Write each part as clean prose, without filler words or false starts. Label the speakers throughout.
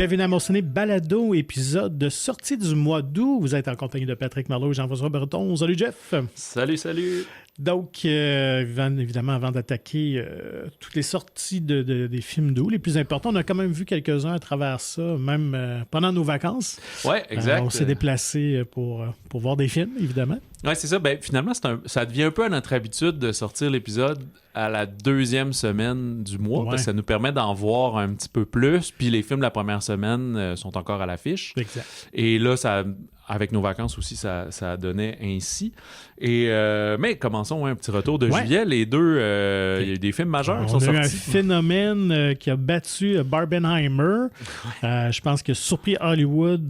Speaker 1: Bienvenue à mon ciné balado, épisode de sortie du mois d'août. Vous êtes en compagnie de Patrick Marleau et Jean-François Breton. Salut Jeff!
Speaker 2: Salut!
Speaker 1: Donc, évidemment, avant d'attaquer toutes les sorties des films d'août, les plus importants, on a quand même vu quelques-uns à travers ça, même pendant nos vacances.
Speaker 2: Oui, exact.
Speaker 1: On s'est déplacé pour voir des films, évidemment.
Speaker 2: Oui, c'est ça. Ben, finalement, ça devient un peu à notre habitude de sortir l'épisode à la deuxième semaine du mois, parce que ça nous permet d'en voir un petit peu plus. Puis les films de la première semaine sont encore à l'affiche.
Speaker 1: Exact.
Speaker 2: Et là, avec nos vacances aussi, ça donnait ainsi. Mais commençons un petit retour de juillet. Les deux, il y a eu des films majeurs qui sont sortis.
Speaker 1: On a eu un phénomène qui a battu Barbenheimer. Je pense que surpris Hollywood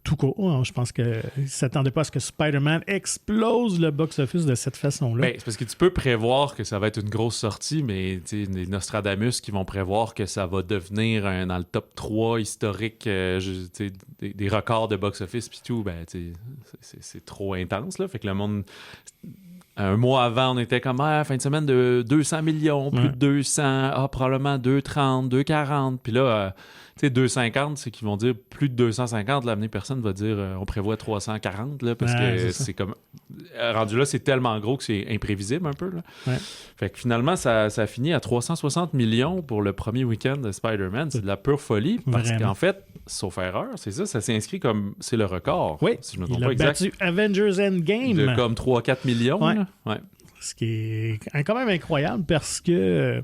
Speaker 1: tout court. Je pense qu'ils ne s'attendaient pas à ce que Spider-Man explose le box-office de cette façon-là.
Speaker 2: Ben, c'est parce que tu peux prévoir que ça va être une grosse sortie, mais les Nostradamus qui vont prévoir que ça va devenir dans le top 3 historique des records de box-office puis tout, ben, c'est trop intense, là. Fait que le monde... Un mois avant, on était comme fin de semaine de 200 millions, plus de 200, probablement 230, 240. Puis là, 250, c'est qu'ils vont dire plus de 250. L'avenir, personne va dire on prévoit 340, là, parce que c'est comme... Rendu là, c'est tellement gros que c'est imprévisible un peu, là.
Speaker 1: Ouais.
Speaker 2: Fait que finalement, ça a fini à 360 millions pour le premier week-end de Spider-Man. C'est de la pure folie, parce qu'en fait, sauf erreur, c'est ça s'est inscrit comme... C'est le record.
Speaker 1: Oui,
Speaker 2: si je me trompe
Speaker 1: il
Speaker 2: pas
Speaker 1: a battu Avengers Endgame.
Speaker 2: De comme 3-4 millions.
Speaker 1: Ouais.
Speaker 2: Là. Ouais.
Speaker 1: Ce qui est quand même incroyable parce que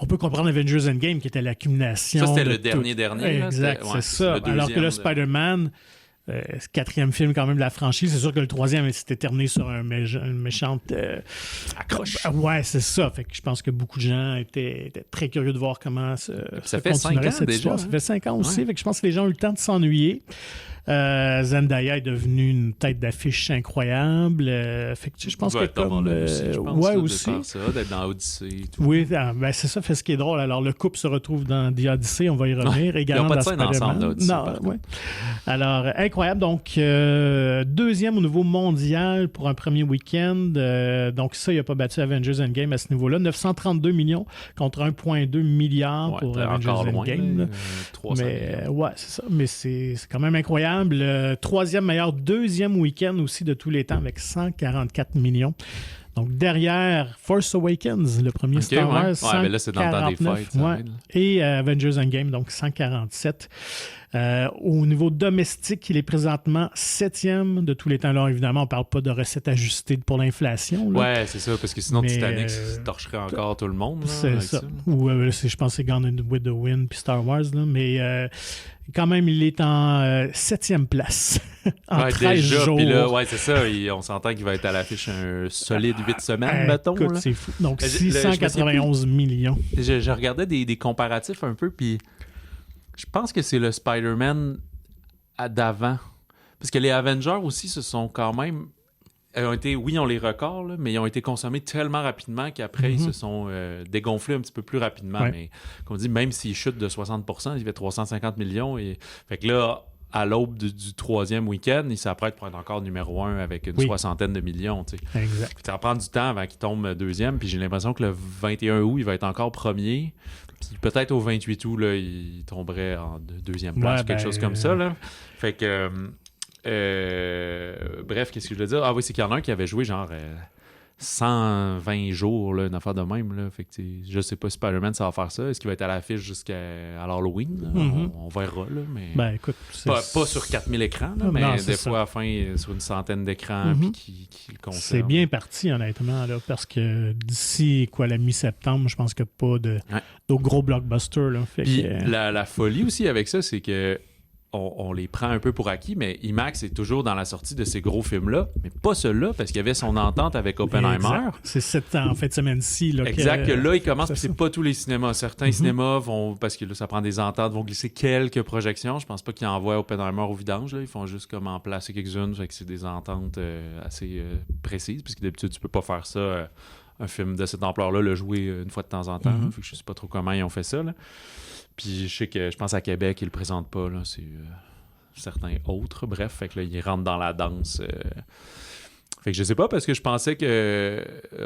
Speaker 1: on peut comprendre Avengers Endgame qui était l'accumulation.
Speaker 2: Ça, c'était
Speaker 1: de
Speaker 2: le dernier.
Speaker 1: Exact, c'est ça. Alors que là, Spider-Man, quatrième film quand même de la franchise, c'est sûr que le troisième s'était terminé sur une méchante
Speaker 2: accroche.
Speaker 1: Ouais, c'est ça. Fait que je pense que beaucoup de gens étaient très curieux de voir comment ça
Speaker 2: fait 5 ans
Speaker 1: cette
Speaker 2: déjà.
Speaker 1: histoire. Ça fait 5 ans aussi. Fait que je pense que les gens ont eu le temps de s'ennuyer. Zendaya est devenue une tête d'affiche incroyable. Fait que je pense que comme aussi.
Speaker 2: D'être dans Odyssey et tout.
Speaker 1: Oui, ben c'est ça. Fait ce qui est drôle. Alors le couple se retrouve dans The Odyssey, on va y revenir. Également
Speaker 2: ils n'ont pas de
Speaker 1: dans
Speaker 2: scène ensemble, Odyssey,
Speaker 1: non, ouais. Alors incroyable. Donc deuxième au niveau mondial pour un premier week-end. Donc ça, il n'a pas battu Avengers Endgame à ce niveau-là. 932 millions contre 1,2 milliard pour Avengers Endgame.
Speaker 2: 300
Speaker 1: mais c'est ça. Mais c'est quand même incroyable. Le troisième meilleur deuxième week-end aussi de tous les temps avec 144 millions. Donc derrière Force Awakens, le premier Star Wars, 149,
Speaker 2: mais là c'est dans le temps des fêtes.
Speaker 1: Et Avengers Endgame, donc 147. Au niveau domestique, il est présentement 7e de tous les temps. Alors évidemment, on ne parle pas de recettes ajustées pour l'inflation.
Speaker 2: Ouais, c'est ça, parce que sinon Titanic torcherait encore tout le monde. Là,
Speaker 1: c'est ça. Ou je pense que c'est Gone with the Wind puis Star Wars. Là, mais quand même, il est en 7e place en 13 jours.
Speaker 2: Puis là, c'est ça. On s'entend qu'il va être à l'affiche un solide 8 semaines, mettons.
Speaker 1: Écoute, c'est fou. Donc 691 millions.
Speaker 2: Je regardais des comparatifs un peu, puis je pense que c'est le Spider-Man d'avant. Parce que les Avengers aussi se sont quand même... ils ont les records, là, mais ils ont été consommés tellement rapidement qu'après, ils se sont dégonflés un petit peu plus rapidement.
Speaker 1: Ouais.
Speaker 2: Mais comme on dit, même s'ils chutent de 60%, il fait 350 millions. Fait que là, à l'aube du troisième week-end, il s'apprête pour être encore numéro 1 avec une soixantaine de millions. Tu sais.
Speaker 1: Exact.
Speaker 2: Puis ça va prendre du temps avant qu'il tombe deuxième. Puis j'ai l'impression que le 21 août, il va être encore premier. Puis peut-être au 28 août, là, il tomberait en deuxième place, quelque chose comme ça. Là. Fait que... bref, qu'est-ce que je veux dire? Ah oui, c'est qu'il y en a un qui avait joué genre 120 jours, là, une affaire de même. Là. Fait que je sais pas si Spider-Man ça va faire ça. Est-ce qu'il va être à l'affiche jusqu'à l'Halloween? On verra, là, mais
Speaker 1: écoute,
Speaker 2: pas sur 4000 écrans, là, mais des fois à la fin sur une centaine d'écrans puis qui le concernent.
Speaker 1: C'est bien parti, honnêtement, là, parce que d'ici la mi-septembre, je pense qu'il n'y a pas de gros blockbusters. Là.
Speaker 2: Puis la folie aussi avec ça, c'est que on les prend un peu pour acquis, mais IMAX est toujours dans la sortie de ces gros films-là, mais pas ceux-là, parce qu'il y avait son entente avec Oppenheimer.
Speaker 1: Exact. C'est en fait semaine-ci. Là,
Speaker 2: exact, que là, il commence, puis c'est pas tous les cinémas. Certains cinémas vont, parce que là, ça prend des ententes, vont glisser quelques projections. Je pense pas qu'ils envoient Oppenheimer au vidange. Là. Ils font juste comme en placer quelques-unes, fait que c'est des ententes assez précises, puisque d'habitude, tu peux pas faire ça, un film de cette ampleur-là, le jouer une fois de temps en temps. Fait que je sais pas trop comment ils ont fait ça, là. Puis je pense à Québec, ils le présentent pas, là. C'est certains autres. Bref, fait que là, ils rentrent dans la danse Fait que je sais pas, parce que je pensais que,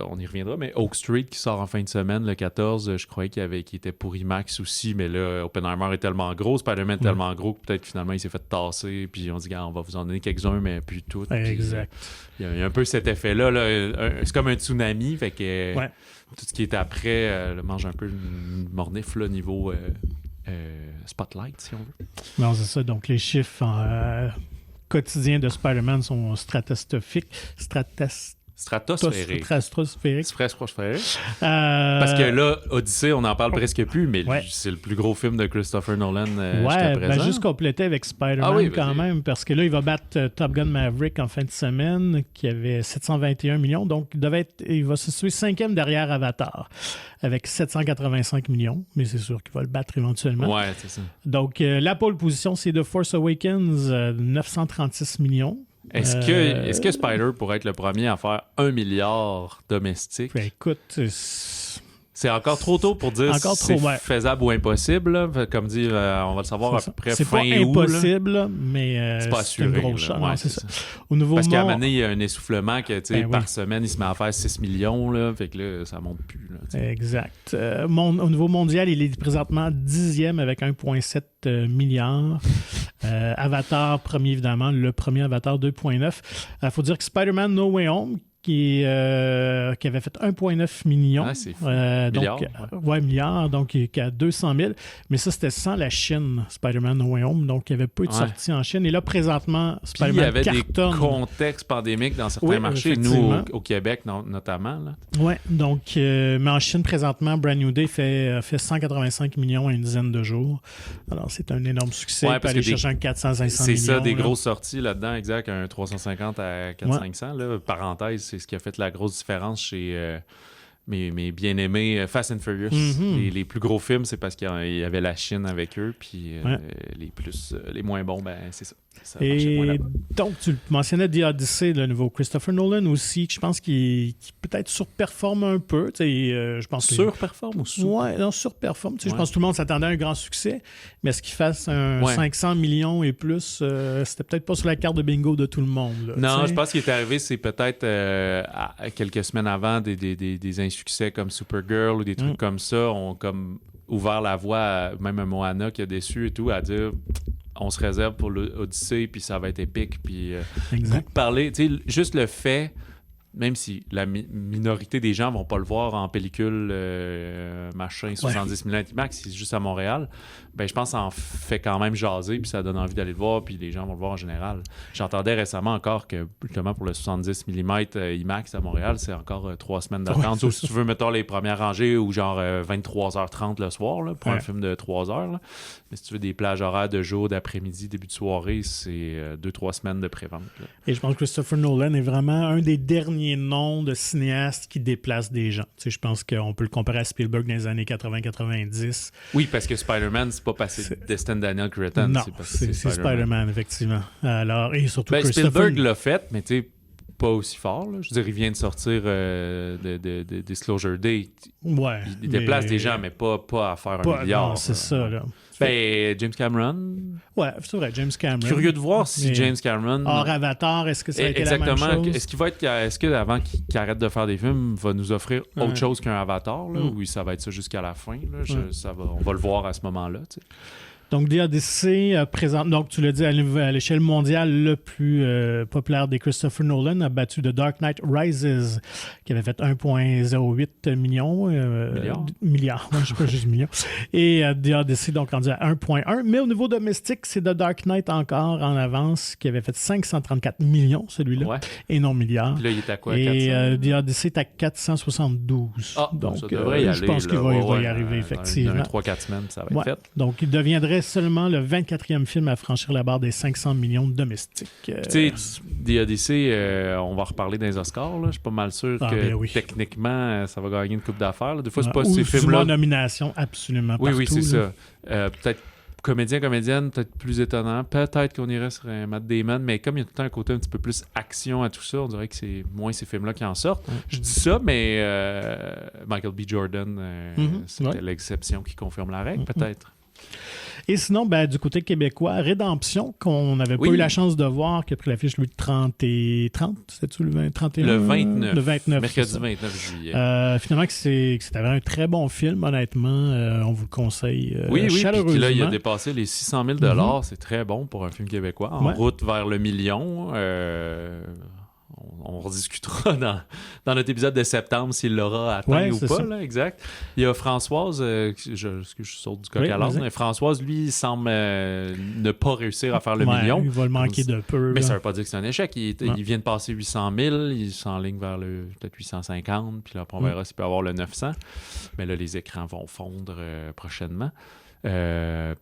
Speaker 2: on y reviendra, mais Oak Street qui sort en fin de semaine, le 14, je croyais qu'il était pour IMAX aussi, mais là, Oppenheimer est tellement gros, Spider-Man est tellement gros que peut-être que finalement il s'est fait tasser, puis on dit, on va vous en donner quelques-uns, mais plus tout.
Speaker 1: Exact.
Speaker 2: Il y a un peu cet effet-là, c'est comme un tsunami, fait que tout ce qui est après mange un peu une mornif, là, niveau spotlight, si on veut.
Speaker 1: Non, c'est ça, donc les chiffres quotidiens de Spider-Man sont stratosphériques.
Speaker 2: Stratosphérique.
Speaker 1: Parce
Speaker 2: que là, Odyssey, on n'en parle presque plus, mais c'est le plus gros film de Christopher Nolan jusqu'à présent.
Speaker 1: Juste compléter avec Spider-Man quand même, parce que là, il va battre Top Gun Maverick en fin de semaine, qui avait 721 millions. Donc, il va se situer 5e derrière Avatar, avec 785 millions. Mais c'est sûr qu'il va le battre éventuellement.
Speaker 2: Ouais, c'est ça.
Speaker 1: Donc, la pole position, c'est The Force Awakens, 936 millions.
Speaker 2: Est-ce que Spider pourrait être le premier à faire 1 milliard domestique?
Speaker 1: Ben, écoute,
Speaker 2: c'est encore trop tôt pour dire si c'est faisable ou impossible. Là. Comme dit, on va le savoir à peu près fin août.
Speaker 1: C'est pas impossible, mais c'est une grosse chance.
Speaker 2: Ouais, c'est ça. Parce qu'à un moment donné, il y a un essoufflement que par semaine, il se met à faire 6 millions. Là, fait que là, ça monte plus. Là,
Speaker 1: exact. Au niveau mondial, il est présentement 10e avec 1,7 milliard. Avatar, premier évidemment, le premier Avatar 2,9. Il faut dire que Spider-Man No Way Home, qui avait fait 1,9 million.
Speaker 2: Ah, c'est fou. Milliard.
Speaker 1: Milliard, donc qui est à 200 000. Mais ça, c'était sans la Chine, Spider-Man No Way Home. Donc, il n'y avait pas eu de sortie en Chine. Et là, présentement, Spider-Man cartonne.
Speaker 2: Il y avait des contextes pandémiques dans certains marchés. Nous, au Québec, notamment.
Speaker 1: Oui, donc, mais en Chine, présentement, Brand New Day fait 185 millions en une dizaine de jours. Alors, c'est un énorme succès. Il peut aller chercher un 400-500 millions.
Speaker 2: C'est ça, des grosses sorties là-dedans, exact. Un 350 à 400-500. Parenthèse, c'est ce qui a fait la grosse différence chez mes bien-aimés Fast and Furious. Les plus gros films, c'est parce qu'il y avait la Chine avec eux, puis les moins bons, ben c'est ça.
Speaker 1: Et donc, tu mentionnais The Odyssey, le nouveau Christopher Nolan aussi, je pense qu'il peut-être surperforme un peu. Je pense
Speaker 2: surperforme ou sous?
Speaker 1: Oui, non, surperforme. Je pense que tout le monde s'attendait à un grand succès, mais est-ce qu'il fasse un 500 millions et plus, c'était peut-être pas sur la carte de bingo de tout le monde. Là,
Speaker 2: non, je pense qu'il est arrivé, c'est peut-être quelques semaines avant des insuccès comme Supergirl ou des trucs comme ça, ont comme ouvert la voie à même un Moana qui a déçu et tout, à dire on se réserve pour l'Odyssée, puis ça va être épique. Puis parler, juste le fait, même si la minorité des gens vont pas le voir en pellicule machin 70 mm IMAX, c'est juste à Montréal, ben je pense que ça en fait quand même jaser, puis ça donne envie d'aller le voir, puis les gens vont le voir en général. J'entendais récemment encore que justement pour le 70 mm IMAX à Montréal, c'est encore 3 semaines d'attente. Ou si tu veux, mettons les premières rangées ou genre 23h30 le soir là, pour un film de 3 heures. Là. Mais si tu veux des plages horaires de jour, d'après-midi, début de soirée, c'est 2-3 semaines de pré-vente. Là.
Speaker 1: Et je pense que Christopher Nolan est vraiment un des derniers noms de cinéastes qui déplacent des gens. Je pense qu'on peut le comparer à Spielberg dans les années 80-90.
Speaker 2: Oui, parce que Spider-Man, c'est pas passé Destin Daniel Cretton.
Speaker 1: Non, c'est Spider-Man, effectivement. Alors, et surtout
Speaker 2: Spielberg l'a fait, mais tu sais, pas aussi fort. Là. Je veux dire, il vient de sortir de Disclosure Day.
Speaker 1: Ouais.
Speaker 2: Il déplace des gens, mais pas à faire un milliard.
Speaker 1: Non, c'est ça, là.
Speaker 2: Ben, James Cameron.
Speaker 1: Ouais, c'est vrai, James Cameron.
Speaker 2: Curieux de voir si James Cameron.
Speaker 1: Hors Avatar, est-ce que ça a été la même chose?
Speaker 2: Exactement. Est-ce qu'avant qu'il arrête de faire des films, va nous offrir autre chose qu'un Avatar, là, ou ça va être ça jusqu'à la fin? Là, on va le voir à ce moment-là. Tu sais.
Speaker 1: Donc, The Odyssey présente, donc tu l'as dit, à l'échelle mondiale, le plus populaire des Christopher Nolan a battu The Dark Knight Rises, qui avait fait 1,08 million. Milliard, je ne sais pas juste million. Et The Odyssey, donc, rendu à 1,1. Mais au niveau domestique, c'est The Dark Knight encore en avance, qui avait fait 534 millions, celui-là, et non milliard.
Speaker 2: Puis là, il est à quoi?
Speaker 1: Et The Odyssey est à 472.
Speaker 2: Ah, donc, ça devrait y aller.
Speaker 1: Je pense qu'il va y arriver, effectivement.
Speaker 2: Dans 3-4 semaines, ça va être fait.
Speaker 1: Donc, il deviendrait seulement le 24e film à franchir la barre des 500 millions de domestiques.
Speaker 2: Tu sais, The Odyssey, on va reparler des Oscars. Là. Je suis pas mal sûr que techniquement, ça va gagner une coupe d'affaires. Là. Des fois, c'est pas ces films-là.
Speaker 1: Ou nomination absolument partout.
Speaker 2: Oui, c'est ça. Peut-être comédienne, peut-être plus étonnant. Peut-être qu'on irait sur un Matt Damon, mais comme il y a tout le temps un côté un petit peu plus action à tout ça, on dirait que c'est moins ces films-là qui en sortent. Je dis ça, mais Michael B. Jordan, c'était l'exception qui confirme la règle, peut-être.
Speaker 1: Et sinon, du côté québécois, Rédemption, qu'on n'avait pas eu la chance de voir, qui a pris l'affiche, lui, de 30 et 30, c'est-tu le 31?
Speaker 2: Le 29.
Speaker 1: Le 29.
Speaker 2: Mercredi 29 juillet.
Speaker 1: Finalement, c'était un très bon film, honnêtement. On vous le conseille chaleureusement.
Speaker 2: Puis là, il a dépassé les 600 000 $. C'est très bon pour un film québécois. En route vers le million. On rediscutera dans notre épisode de septembre s'il l'aura atteint ou pas. Là, exact. Il y a Françoise, je saute du coq à l'âne, mais Françoise, lui, il semble ne pas réussir à faire le million.
Speaker 1: Il va le manquer de peu.
Speaker 2: Mais ça ne veut pas dire que c'est un échec. Il vient de passer 800 000, il s'enligne vers peut-être 850, puis là, on verra s'il peut avoir le 900. Mais là, les écrans vont fondre prochainement.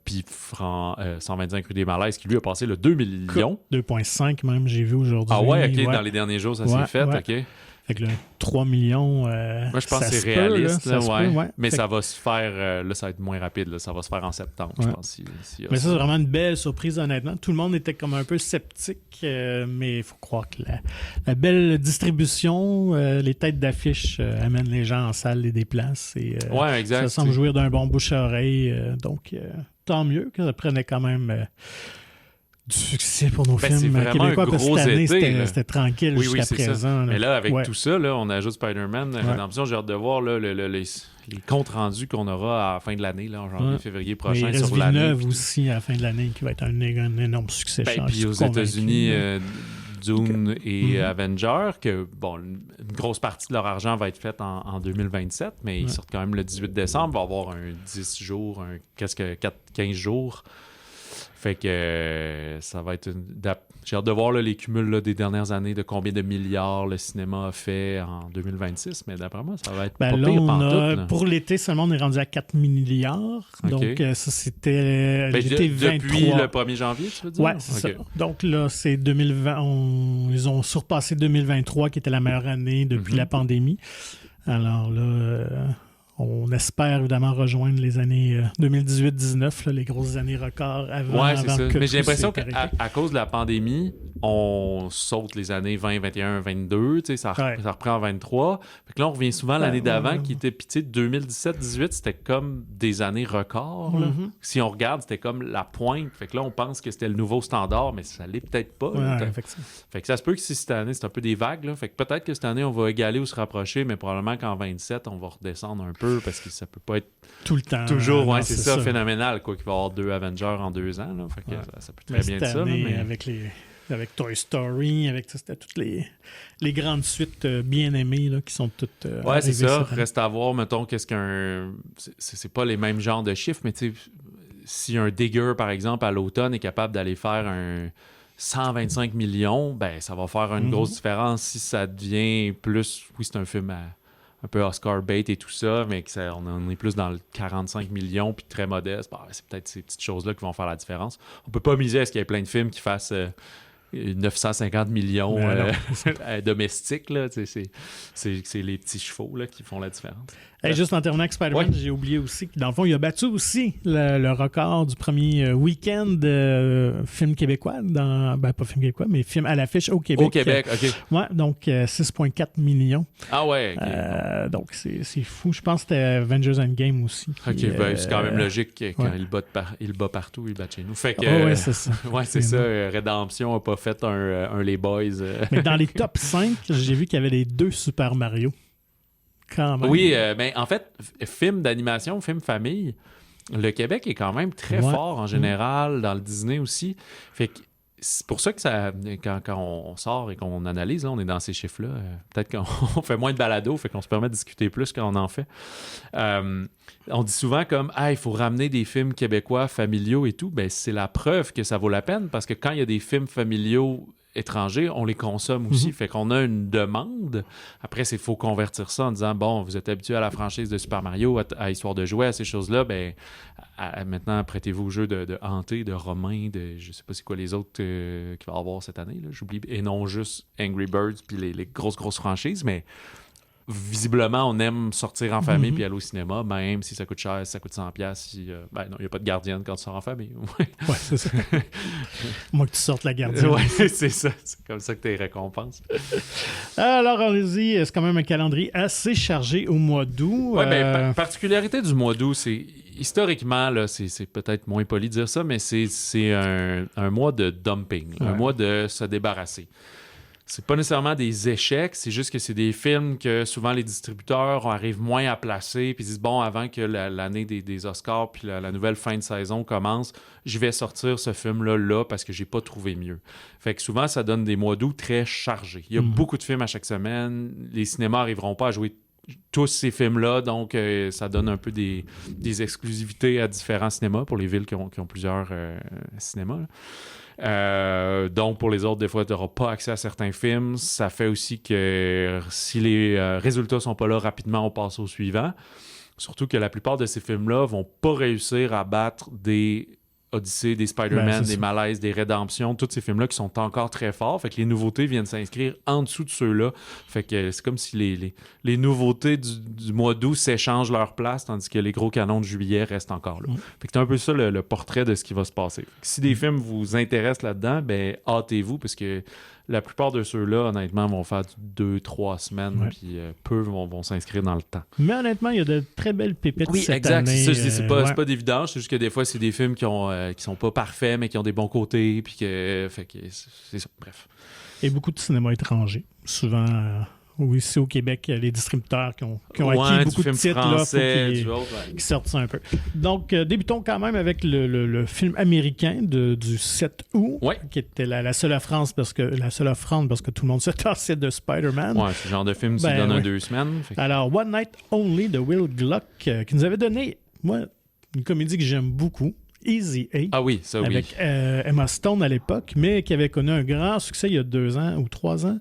Speaker 2: Puis 125 rue des Malaises qui lui a passé le 2 millions.
Speaker 1: 2,5 même, j'ai vu aujourd'hui.
Speaker 2: Ah ouais, ok, dans les derniers jours, ça s'est fait, ok.
Speaker 1: Fait que là, 3 millions,
Speaker 2: moi, je pense que c'est réaliste. Mais ça va se faire, là, ça va être moins rapide. Là, ça va se faire en septembre, je pense.
Speaker 1: Mais ça, c'est vraiment une belle surprise, honnêtement. Tout le monde était comme un peu sceptique, mais il faut croire que la belle distribution, les têtes d'affiche amènent les gens en salle, les déplacent. Et,
Speaker 2: exact.
Speaker 1: Ça semble jouir d'un bon bouche à oreille. Donc, tant mieux que ça prenait quand même... du succès pour nos films québécois, parce que cette année, c'était tranquille jusqu'à présent.
Speaker 2: Là. Mais là, avec tout ça, là, on ajoute Spider-Man, Rédemption, j'ai hâte de voir là, les comptes rendus qu'on aura à la fin de l'année, là, en janvier, février prochain.
Speaker 1: Mais il reste Villeneuve aussi à la fin de l'année, qui va être un énorme succès.
Speaker 2: Puis aux États-Unis, Dune et Avenger, que une grosse partie de leur argent va être faite en 2027, mais ils sortent quand même le 18 décembre, il va y avoir un 10 jours, presque 15 jours. Fait que ça va être j'ai hâte de voir les cumuls des dernières années de combien de milliards le cinéma a fait en 2026, mais d'après moi, ça va être pas pire pantoute.
Speaker 1: Pour l'été seulement, on est rendu à 4 milliards. Donc, ça, c'était l'été 23.
Speaker 2: Depuis le 1er janvier, tu veux dire?
Speaker 1: Oui, c'est ça. Donc là, c'est 2020. Ils ont surpassé 2023, qui était la meilleure année depuis la pandémie. Alors là... on espère évidemment rejoindre les années 2018-19, les grosses années records avant que
Speaker 2: mais j'ai l'impression qu'à cause de la pandémie, on saute les années 20, 21, 22, ça reprend en 23. Fait que là, on revient souvent à l'année d'avant qui était, puis 2017-18, c'était comme des années records. Là. Si on regarde, c'était comme la pointe. Fait que là, on pense que c'était le nouveau standard, mais ça l'est peut-être pas. Fait que ça se peut que si cette année, c'est un peu des vagues. Là. Fait que peut-être que cette année, on va égaler ou se rapprocher, mais probablement qu'en 27, on va redescendre un peu parce que ça peut pas être
Speaker 1: tout le temps.
Speaker 2: Toujours, c'est ça, phénoménal, quoi, qu'il va y avoir 2 Avengers en 2 ans. Là. Fait que ça peut très bien être ça. Mais...
Speaker 1: avec Toy Story, c'était toutes les grandes suites bien aimées là, qui sont toutes.
Speaker 2: C'est ça. Reste à voir, mettons, qu'est-ce qu'un. C'est pas les mêmes genres de chiffres, mais tu sais, si un Digger, par exemple, à l'automne est capable d'aller faire un 125 millions, ben ça va faire une grosse différence. Si ça devient plus. Oui, c'est un film un peu Oscar bait et tout ça, mais on est plus dans le 45 millions puis très modeste. C'est peut-être ces petites choses-là qui vont faire la différence. On peut pas miser à ce qu'il y ait plein de films qui fassent 950 millions domestiques. Là, c'est les petits chevaux là, qui font la différence.
Speaker 1: Juste en terminant avec Spider-Man, j'ai oublié aussi que dans le fond, il a battu aussi le record du premier week-end film québécois, pas film québécois, mais film à l'affiche au Québec.
Speaker 2: Au Québec, OK.
Speaker 1: Ouais, donc 6,4 millions.
Speaker 2: Ah ouais, OK.
Speaker 1: Donc c'est fou. Je pense que c'était Avengers Endgame aussi.
Speaker 2: OK, c'est quand même logique que quand il bat partout, il bat chez nous. Fait que,
Speaker 1: c'est ça.
Speaker 2: C'est ça. Rédemption n'a pas fait un Les Boys.
Speaker 1: Mais dans les top 5, j'ai vu qu'il y avait les 2 Super Mario. Quand même.
Speaker 2: Oui, mais en fait, film d'animation, film famille, le Québec est quand même très fort en général, dans le Disney aussi. Fait que c'est pour ça que quand on sort et qu'on analyse, là, on est dans ces chiffres-là. Peut-être qu'on fait moins de balado, fait qu'on se permet de discuter plus quand on en fait. On dit souvent comme il faut ramener des films québécois familiaux et tout. Ben, c'est la preuve que ça vaut la peine parce que quand il y a des films familiaux étrangers, on les consomme aussi. Fait qu'on a une demande. Après, il faut convertir ça en disant, bon, vous êtes habitué à la franchise de Super Mario, à Histoire de jouer, à ces choses-là, ben maintenant, prêtez-vous au jeu de Hanté, de Romain, de je sais pas c'est quoi les autres qu'il va y avoir cette année, là, j'oublie. Et non juste Angry Birds puis les grosses franchises, mais visiblement, on aime sortir en famille puis aller au cinéma, même si ça coûte cher, si ça coûte 100$. Si, non, il n'y a pas de gardienne quand tu sors en famille.
Speaker 1: Ouais, c'est ça. Moi que tu sortes la gardienne.
Speaker 2: Ouais, c'est ça. C'est comme ça que tu les récompenses.
Speaker 1: Alors, allez-y, c'est quand même un calendrier assez chargé au mois d'août.
Speaker 2: Ouais, particularité du mois d'août, c'est historiquement, là, c'est peut-être moins poli de dire ça, mais c'est un mois de dumping, un mois de se débarrasser. C'est pas nécessairement des échecs, c'est juste que c'est des films que souvent les distributeurs arrivent moins à placer, puis ils disent bon, avant que l'année des Oscars puis la nouvelle fin de saison commence, je vais sortir ce film-là parce que j'ai pas trouvé mieux. Fait que souvent, ça donne des mois d'août très chargés. Il y a beaucoup de films à chaque semaine, les cinémas arriveront pas à jouer tous ces films-là, donc ça donne un peu des exclusivités à différents cinémas pour les villes qui ont plusieurs cinémas, là. Donc, pour les autres, des fois, tu n'auras pas accès à certains films. Ça fait aussi que si les résultats sont pas là rapidement, on passe au suivant. Surtout que la plupart de ces films-là vont pas réussir à battre des Odyssey, des Spider-Man, des Malaises, des Rédemptions, tous ces films-là qui sont encore très forts. Fait que les nouveautés viennent s'inscrire en dessous de ceux-là. Fait que c'est comme si les nouveautés du mois d'août s'échangent leur place, tandis que les gros canons de juillet restent encore là. Fait que c'est un peu ça le portrait de ce qui va se passer. Si des films vous intéressent là-dedans, ben hâtez-vous, parce que la plupart de ceux-là, honnêtement, vont faire 2-3 semaines, puis peu vont s'inscrire dans le temps.
Speaker 1: Mais honnêtement, il y a de très belles pépites cette
Speaker 2: exact.
Speaker 1: année.
Speaker 2: C'est pas d'évidence. C'est juste que des fois, c'est des films qui sont pas parfaits, mais qui ont des bons côtés, puis fait que c'est ça. Bref.
Speaker 1: Et beaucoup de cinéma étranger. Souvent, ici au Québec, les distributeurs qui ont acquis beaucoup de titres
Speaker 2: français,
Speaker 1: qui sortent ça un peu. Donc, débutons quand même avec le film américain du 7 août, qui était la seule offrande parce que tout le monde se tassait de Spider-Man.
Speaker 2: Ouais, c'est le genre de film qui donne 2 semaines.
Speaker 1: Alors, One Night Only de Will Gluck, qui nous avait donné, une comédie que j'aime beaucoup. Easy A.
Speaker 2: Ah oui, ça oui.
Speaker 1: Avec Emma Stone à l'époque, mais qui avait connu un grand succès il y a 2 ans ou 3 ans,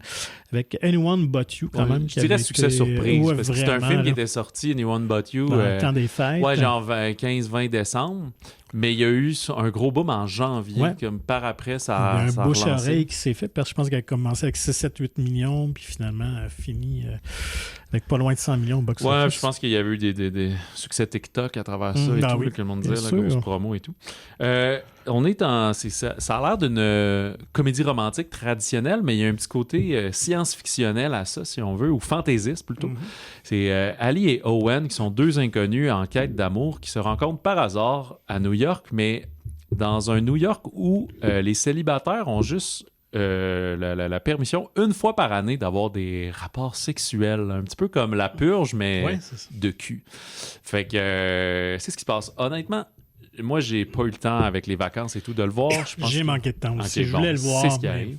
Speaker 1: avec Anyone But You, quand même.
Speaker 2: Je dirais succès surprise, parce que c'est un film qui était sorti, Anyone But You.
Speaker 1: Dans le temps des fêtes.
Speaker 2: Ouais, genre 15-20 décembre. Mais il y a eu un gros boom en janvier, comme par après, ça
Speaker 1: il y a un bouche-oreille qui s'est fait, parce que je pense qu'elle a commencé avec 6-7-8 millions, puis finalement, elle a fini avec pas loin de 100 millions au box-office.
Speaker 2: Ouais, je pense qu'il y avait eu des succès TikTok à travers ça et tout, que le monde disait, la grosse promo et tout. On est ça a l'air d'une comédie romantique traditionnelle, mais il y a un petit côté science-fictionnel à ça, si on veut, ou fantaisiste plutôt. C'est Ali et Owen, qui sont 2 inconnus en quête d'amour, qui se rencontrent par hasard à New York, mais dans un New York où les célibataires ont juste la permission une fois par année d'avoir des rapports sexuels, un petit peu comme la purge, mais de cul. Fait que c'est ce qui se passe. Honnêtement, moi, j'ai pas eu le temps avec les vacances et tout de le voir.
Speaker 1: J'ai manqué de temps aussi. Je voulais le voir.
Speaker 2: C'est ce qui arrive.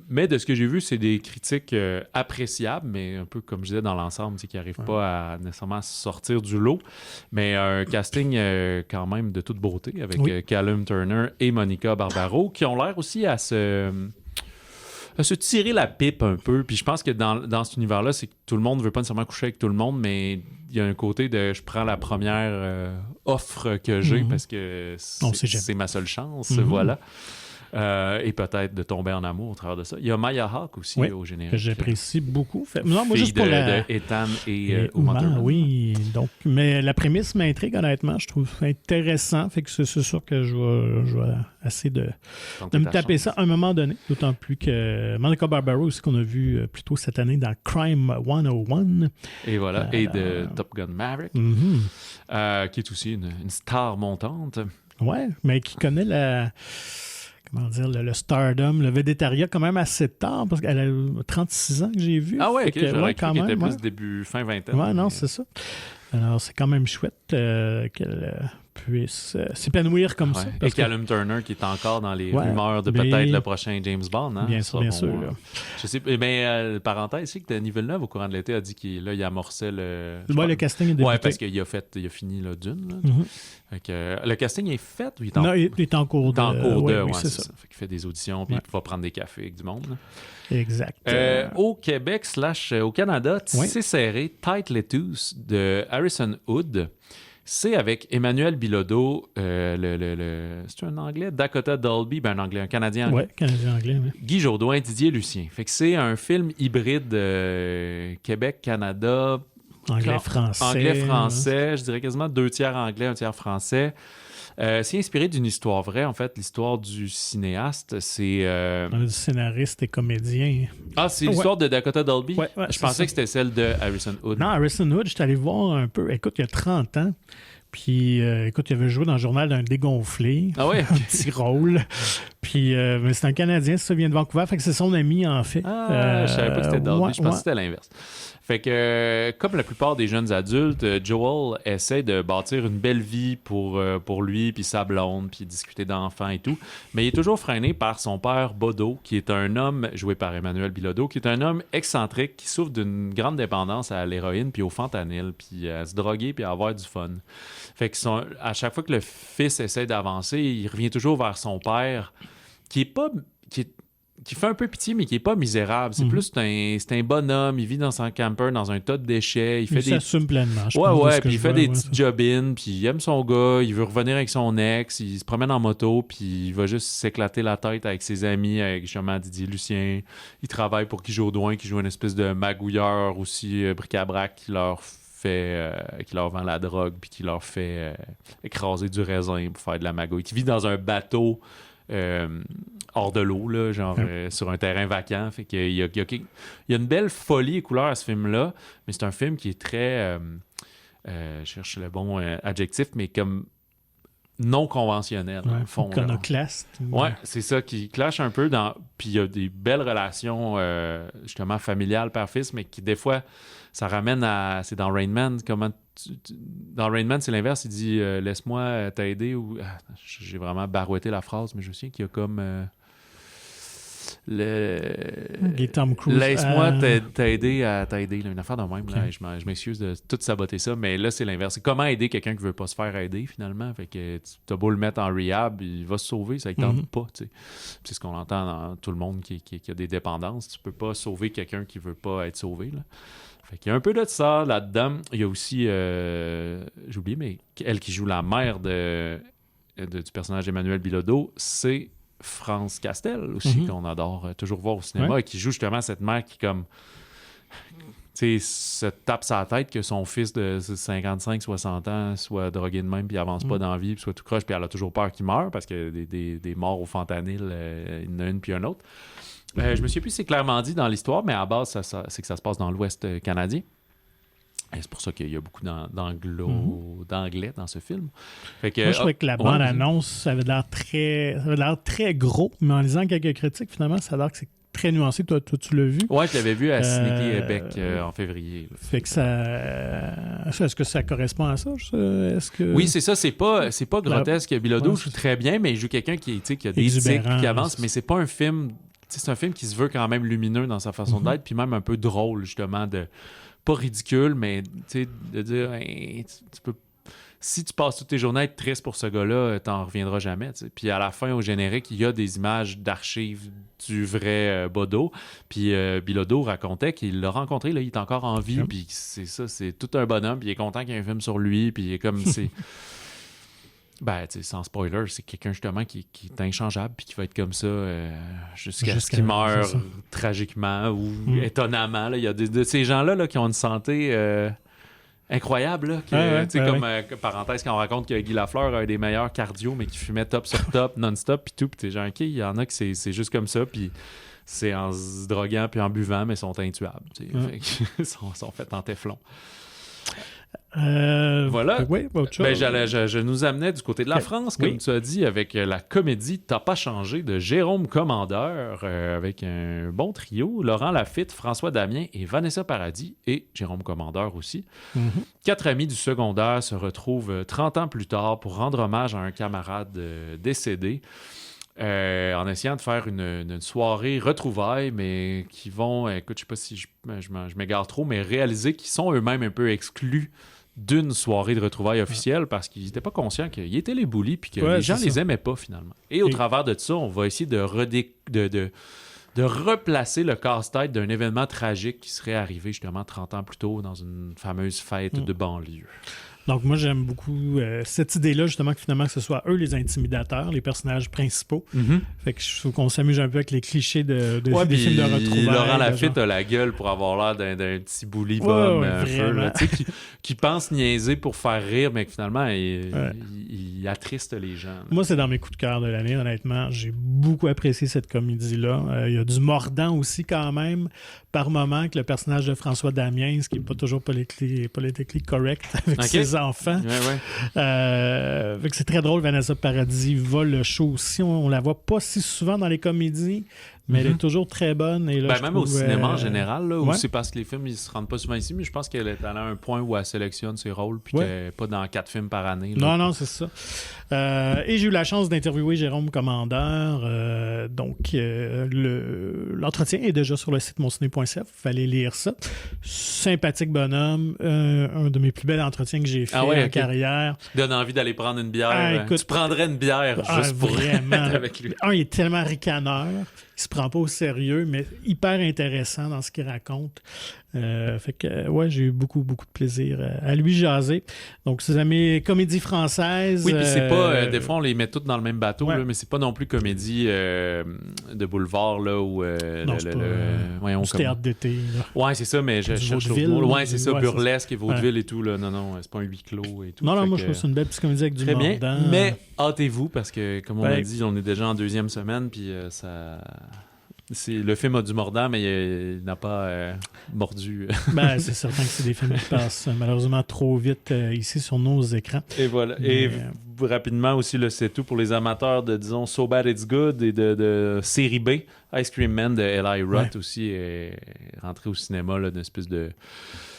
Speaker 2: Mais de ce que j'ai vu, c'est des critiques appréciables, mais un peu comme je disais dans l'ensemble, qui n'arrivent pas à nécessairement sortir du lot. Mais un casting quand même de toute beauté avec Callum Turner et Monica Barbaro, qui ont l'air aussi à se tirer la pipe un peu. Puis je pense que dans cet univers-là, c'est que tout le monde ne veut pas nécessairement coucher avec tout le monde, mais il y a un côté de je prends la première offre que j'ai parce que c'est ma seule chance. Voilà. Et peut-être de tomber en amour au travers de ça. Il y a Maya Hawke aussi au générique.
Speaker 1: Que j'apprécie beaucoup. Non, moi, juste
Speaker 2: pour de Ethan et Uma Thurman.
Speaker 1: Oui, donc, mais la prémisse m'intrigue, honnêtement. Je trouve intéressant. Fait que c'est sûr que je vais essayer de me taper ça à un moment donné. D'autant plus que Monica Barbaro aussi, qu'on a vu plus tôt cette année dans Crime 101.
Speaker 2: Et voilà. Et de Top Gun Maverick, qui est aussi une star montante.
Speaker 1: Ouais, mais qui connaît le stardom, le védétariat quand même assez tard, parce qu'elle a 36 ans que j'ai vu.
Speaker 2: Ah ouais, ok, j'aurais cru qu'elle était plus début, fin vingtaine.
Speaker 1: Ouais, non, c'est ça. Alors, c'est quand même chouette qu'elle puisse s'épanouir comme ça.
Speaker 2: Et Callum Turner, qui est encore dans les rumeurs de peut-être le prochain James Bond. Hein?
Speaker 1: Bien sûr, bien sûr.
Speaker 2: Je sais, mais parenthèse, c'est que Denis Villeneuve, au courant de l'été, a dit qu'il amorçait le...
Speaker 1: le casting est débuté.
Speaker 2: Ouais, parce qu'il a fini Dune. Là. Le casting est fait ou il est en...
Speaker 1: Non, il est en cours de...
Speaker 2: Oui, c'est ça. Fait qu'il fait des auditions, puis il va prendre des cafés avec du monde. Là.
Speaker 1: Exact.
Speaker 2: Au Québec / au Canada, Tissé serré, Tight Lettuce de Harrison Hood. C'est avec Emmanuel Bilodeau, c'est un Anglais, Dakota Dolby, un Anglais, un Canadien anglais.
Speaker 1: Oui, Canadien-anglais, oui.
Speaker 2: Guy Jourdouin, Didier Lucien. Fait que c'est un film hybride Québec-Canada.
Speaker 1: Anglais-français.
Speaker 2: Anglais-français, je dirais quasiment 2 tiers anglais, 1 tiers français. C'est inspiré d'une histoire vraie, en fait, l'histoire du cinéaste. C'est.
Speaker 1: Du scénariste et comédien.
Speaker 2: Ah, c'est l'histoire de Dakota Dolby?
Speaker 1: Ouais,
Speaker 2: je pensais que c'était celle de Harrison Hood.
Speaker 1: Non, Harrison Hood, je suis allé voir un peu. Écoute, il y a 30 ans. Puis, écoute, il avait joué dans le journal d'un dégonflé.
Speaker 2: Ah ouais?
Speaker 1: Un petit rôle. Puis, mais c'est un Canadien, ça vient de Vancouver. Fait que c'est son ami, en fait.
Speaker 2: Je savais pas que c'était Dolby. Je pensais que c'était l'inverse. Fait que, comme la plupart des jeunes adultes, Joel essaie de bâtir une belle vie pour lui, puis sa blonde, puis discuter d'enfants et tout. Mais il est toujours freiné par son père, Bodo, qui est un homme, joué par Emmanuel Bilodeau, qui est un homme excentrique, qui souffre d'une grande dépendance à l'héroïne, puis au fentanyl, puis à se droguer, puis à avoir du fun. Fait que à chaque fois que le fils essaie d'avancer, il revient toujours vers son père, qui fait un peu pitié, mais qui est pas misérable. C'est plus c'est un bonhomme, il vit dans son camper, dans un tas de déchets. Il
Speaker 1: s'assume pleinement.
Speaker 2: Puis il fait des petites job-ins, puis il aime son gars, il veut revenir avec son ex, il se promène en moto, puis il va juste s'éclater la tête avec ses amis, avec justement Didier Lucien. Il travaille pour Guy Jourdouin, qui joue une espèce de magouilleur aussi, bric-à-brac, qui leur vend la drogue, puis qui leur fait écraser du raisin pour faire de la magouille, qui vit dans un bateau hors de l'eau, là, sur un terrain vacant. Fait qu'il y a une belle folie et couleur à ce film-là, mais c'est un film qui est très... je cherche le bon adjectif, mais comme non conventionnel, dans le fond.
Speaker 1: Iconoclaste.
Speaker 2: Ouais, c'est ça qui clash un peu. Puis il y a des belles relations, justement, familiales père-fils, mais qui, des fois, ça ramène à... C'est dans Rain Man, dans Rain Man, c'est l'inverse. Il dit laisse-moi t'aider. Ou j'ai vraiment barouetté la phrase, mais je me souviens qu'il y a comme
Speaker 1: Tom Cruise.
Speaker 2: Laisse-moi t'aider à t'aider. Là, une affaire de même. Okay. Là, je m'excuse de tout saboter ça, mais là, c'est l'inverse. C'est comment aider quelqu'un qui veut pas se faire aider, finalement. Fait que t'as beau le mettre en rehab, il va se sauver, ça ne tente pas. T'sais. C'est ce qu'on entend dans tout le monde qui a des dépendances. Tu peux pas sauver quelqu'un qui veut pas être sauvé. Là. Fait qu'il y a un peu de ça là-dedans. Il y a aussi, j'ai oublié, mais elle qui joue la mère du personnage d'Emmanuel Bilodeau, c'est France Castel aussi, qu'on adore toujours voir au cinéma, et qui joue justement cette mère qui, comme, tu sais, se tape sa tête que son fils de 55-60 ans soit drogué de même, puis avance pas dans la vie, puis soit tout croche, puis elle a toujours peur qu'il meure, parce que des morts au fentanyl, il y en a une puis un autre. Je me souviens plus si c'est clairement dit dans l'histoire, mais à la base, c'est que ça se passe dans l'Ouest canadien. Et c'est pour ça qu'il y a beaucoup d'anglais dans ce film. Fait que,
Speaker 1: moi, je trouvais que la bande-annonce, ça avait l'air très gros, mais en lisant quelques critiques, finalement, ça a l'air que c'est très nuancé. Toi, tu l'as vu?
Speaker 2: Oui, je l'avais vu à Ciné Québec en février.
Speaker 1: Fait que est-ce que ça correspond à ça?
Speaker 2: Oui, c'est ça. C'est pas grotesque. Bilodeau joue très bien, mais il joue quelqu'un qui a des tics, qui avance, mais c'est pas un film... c'est un film qui se veut quand même lumineux dans sa façon d'être, puis même un peu drôle, justement, pas ridicule, mais de dire, hey, tu peux, si tu passes toutes tes journées à être triste pour ce gars-là, t'en reviendras jamais. T'sais. Puis à la fin, au générique, il y a des images d'archives du vrai Bodo. Puis Bilodeau racontait qu'il l'a rencontré, là, il est encore en vie, puis c'est ça, c'est tout un bonhomme, puis il est content qu'il y ait un film sur lui, puis il est comme... Ben, tu sais, sans spoiler, c'est quelqu'un justement qui est inchangeable puis qui va être comme ça jusqu'à ce qu'il meure tragiquement ou étonnamment. Il y a de ces gens-là là, qui ont une santé incroyable. Parenthèse, quand on raconte que Guy Lafleur a un des meilleurs cardio, mais qui fumait top sur top, non-stop, puis tout. Puis t'es genre, OK, il y en a que c'est juste comme ça, puis c'est en se droguant puis en buvant, mais ils sont intuables. Ils sont faits en téflon. Voilà.
Speaker 1: Oui, autre chose.
Speaker 2: Je nous amenais du côté de la France, comme tu as dit, avec la comédie T'as pas changé de Jérôme Commandeur, avec un bon trio, Laurent Lafitte, François Damien et Vanessa Paradis, et Jérôme Commandeur aussi. 4 amis du secondaire se retrouvent 30 ans plus tard pour rendre hommage à un camarade décédé. En essayant de faire une soirée retrouvailles, mais qui vont, écoute, je sais pas si je m'égare trop, mais réaliser qu'ils sont eux-mêmes un peu exclus d'une soirée de retrouvailles officielle parce qu'ils n'étaient pas conscients qu'ils étaient les bullies puis que les gens les aimaient pas finalement. Et au travers de ça, on va essayer de replacer le casse-tête d'un événement tragique qui serait arrivé justement 30 ans plus tôt dans une fameuse fête de banlieue.
Speaker 1: Donc, moi, j'aime beaucoup cette idée-là, justement, que finalement, que ce soit eux les intimidateurs, les personnages principaux. Fait que je trouve qu'on s'amuse un peu avec les clichés des films de retrouvailles.
Speaker 2: Laurent Lafitte a la gueule pour avoir l'air d'un petit bully bum, un peu, là, qui pense niaiser pour faire rire, mais que finalement, il attriste les gens. Là.
Speaker 1: Moi, c'est dans mes coups de cœur de l'année, honnêtement. J'ai beaucoup apprécié cette comédie-là. Il y a du mordant aussi, quand même, par moment, avec le personnage de François Damiens, qui n'est pas toujours politically correct avec ses enfants. Fait que c'est très drôle. Vanessa Paradis vole le show aussi. On la voit pas si souvent dans les comédies, mais elle est toujours très bonne. Et là,
Speaker 2: même au cinéma en général, là, où c'est parce que les films, ils se rendent pas souvent ici, mais je pense qu'elle est allée à un point où elle sélectionne ses rôles, puis qu'elle n'est pas dans 4 films par année. Là.
Speaker 1: Non, c'est ça. Et j'ai eu la chance d'interviewer Jérôme Commandeur. L'entretien est déjà sur le site monciné.ca. Il fallait lire ça. Sympathique bonhomme. Un de mes plus bels entretiens que j'ai fait en carrière.
Speaker 2: Donne envie d'aller prendre une bière. Écoute, tu prendrais une bière juste pour être avec lui.
Speaker 1: Il est tellement ricaneur. Il se prend pas au sérieux, mais hyper intéressant dans ce qu'il raconte. Fait que, j'ai eu beaucoup, beaucoup de plaisir à lui jaser. Donc, c'est mes comédies françaises.
Speaker 2: Oui, puis c'est pas... des fois, on les met toutes dans le même bateau, là, mais c'est pas non plus comédie de boulevard, là, où...
Speaker 1: c'est théâtre d'été.
Speaker 2: Ouais, c'est ça, mais je cherche le mot. Ouais, c'est ça, burlesque et vaudeville et tout, là. Non, c'est pas un huis clos et tout.
Speaker 1: Non, moi, je trouve que c'est une belle petite comédie avec du mordant.
Speaker 2: Très bien, mais hâtez-vous, parce que, comme on a dit, on est déjà en 2e semaine, puis ça... Le film a du mordant, mais il n'a pas mordu.
Speaker 1: C'est certain que c'est des films qui passent malheureusement trop vite ici sur nos écrans.
Speaker 2: Et voilà. Et rapidement aussi, c'est tout pour les amateurs de, disons, So Bad It's Good et de série B. Ice Cream Man de Eli Roth aussi est rentré au cinéma, là, d'une espèce de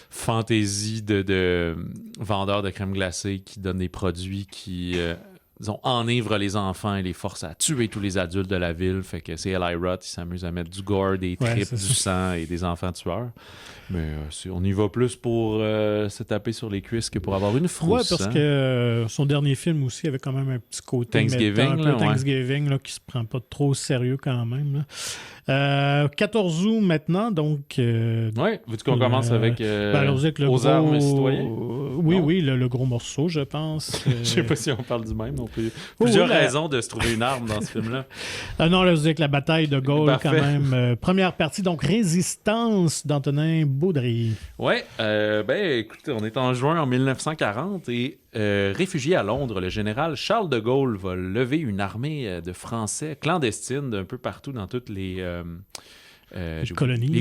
Speaker 2: fantaisie de vendeurs de crème glacée qui donnent des produits qui... disons, enivrent les enfants et les forcent à tuer tous les adultes de la ville. Fait que c'est Eli Roth, il s'amuse à mettre du gore, des tripes, du sang et des enfants tueurs. Mais on y va plus pour se taper sur les cuisses que pour avoir une frousse.
Speaker 1: Ouais, parce que son dernier film aussi avait quand même un petit côté Thanksgiving là, qui se prend pas trop au sérieux quand même. Là. 14 août maintenant, donc...
Speaker 2: veux-tu qu'on commence avec Aux armes et citoyens?
Speaker 1: Oui, le gros morceau, je pense.
Speaker 2: Je sais pas si on parle du même non plus. Plusieurs raisons de se trouver une arme dans ce film-là.
Speaker 1: Non, là, je dis que la bataille de Gaulle, quand même. Première partie, donc Résistance d'Antonin Baudry.
Speaker 2: Oui, écoutez, on est en juin en 1940 et réfugié à Londres, le général Charles de Gaulle va lever une armée de Français clandestines d'un peu partout dans toutes les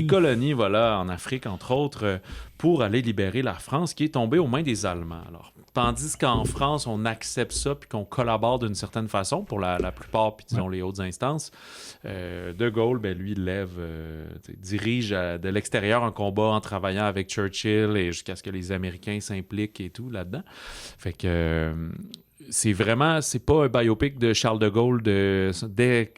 Speaker 2: colonies, voilà, en Afrique, entre autres, pour aller libérer la France qui est tombée aux mains des Allemands. Alors, tandis qu'en France, on accepte ça puis qu'on collabore d'une certaine façon pour la plupart, puis disons les hautes instances, De Gaulle, lui, dirige de l'extérieur un combat en travaillant avec Churchill et jusqu'à ce que les Américains s'impliquent et tout là-dedans. Fait que... c'est pas un biopic de Charles de Gaulle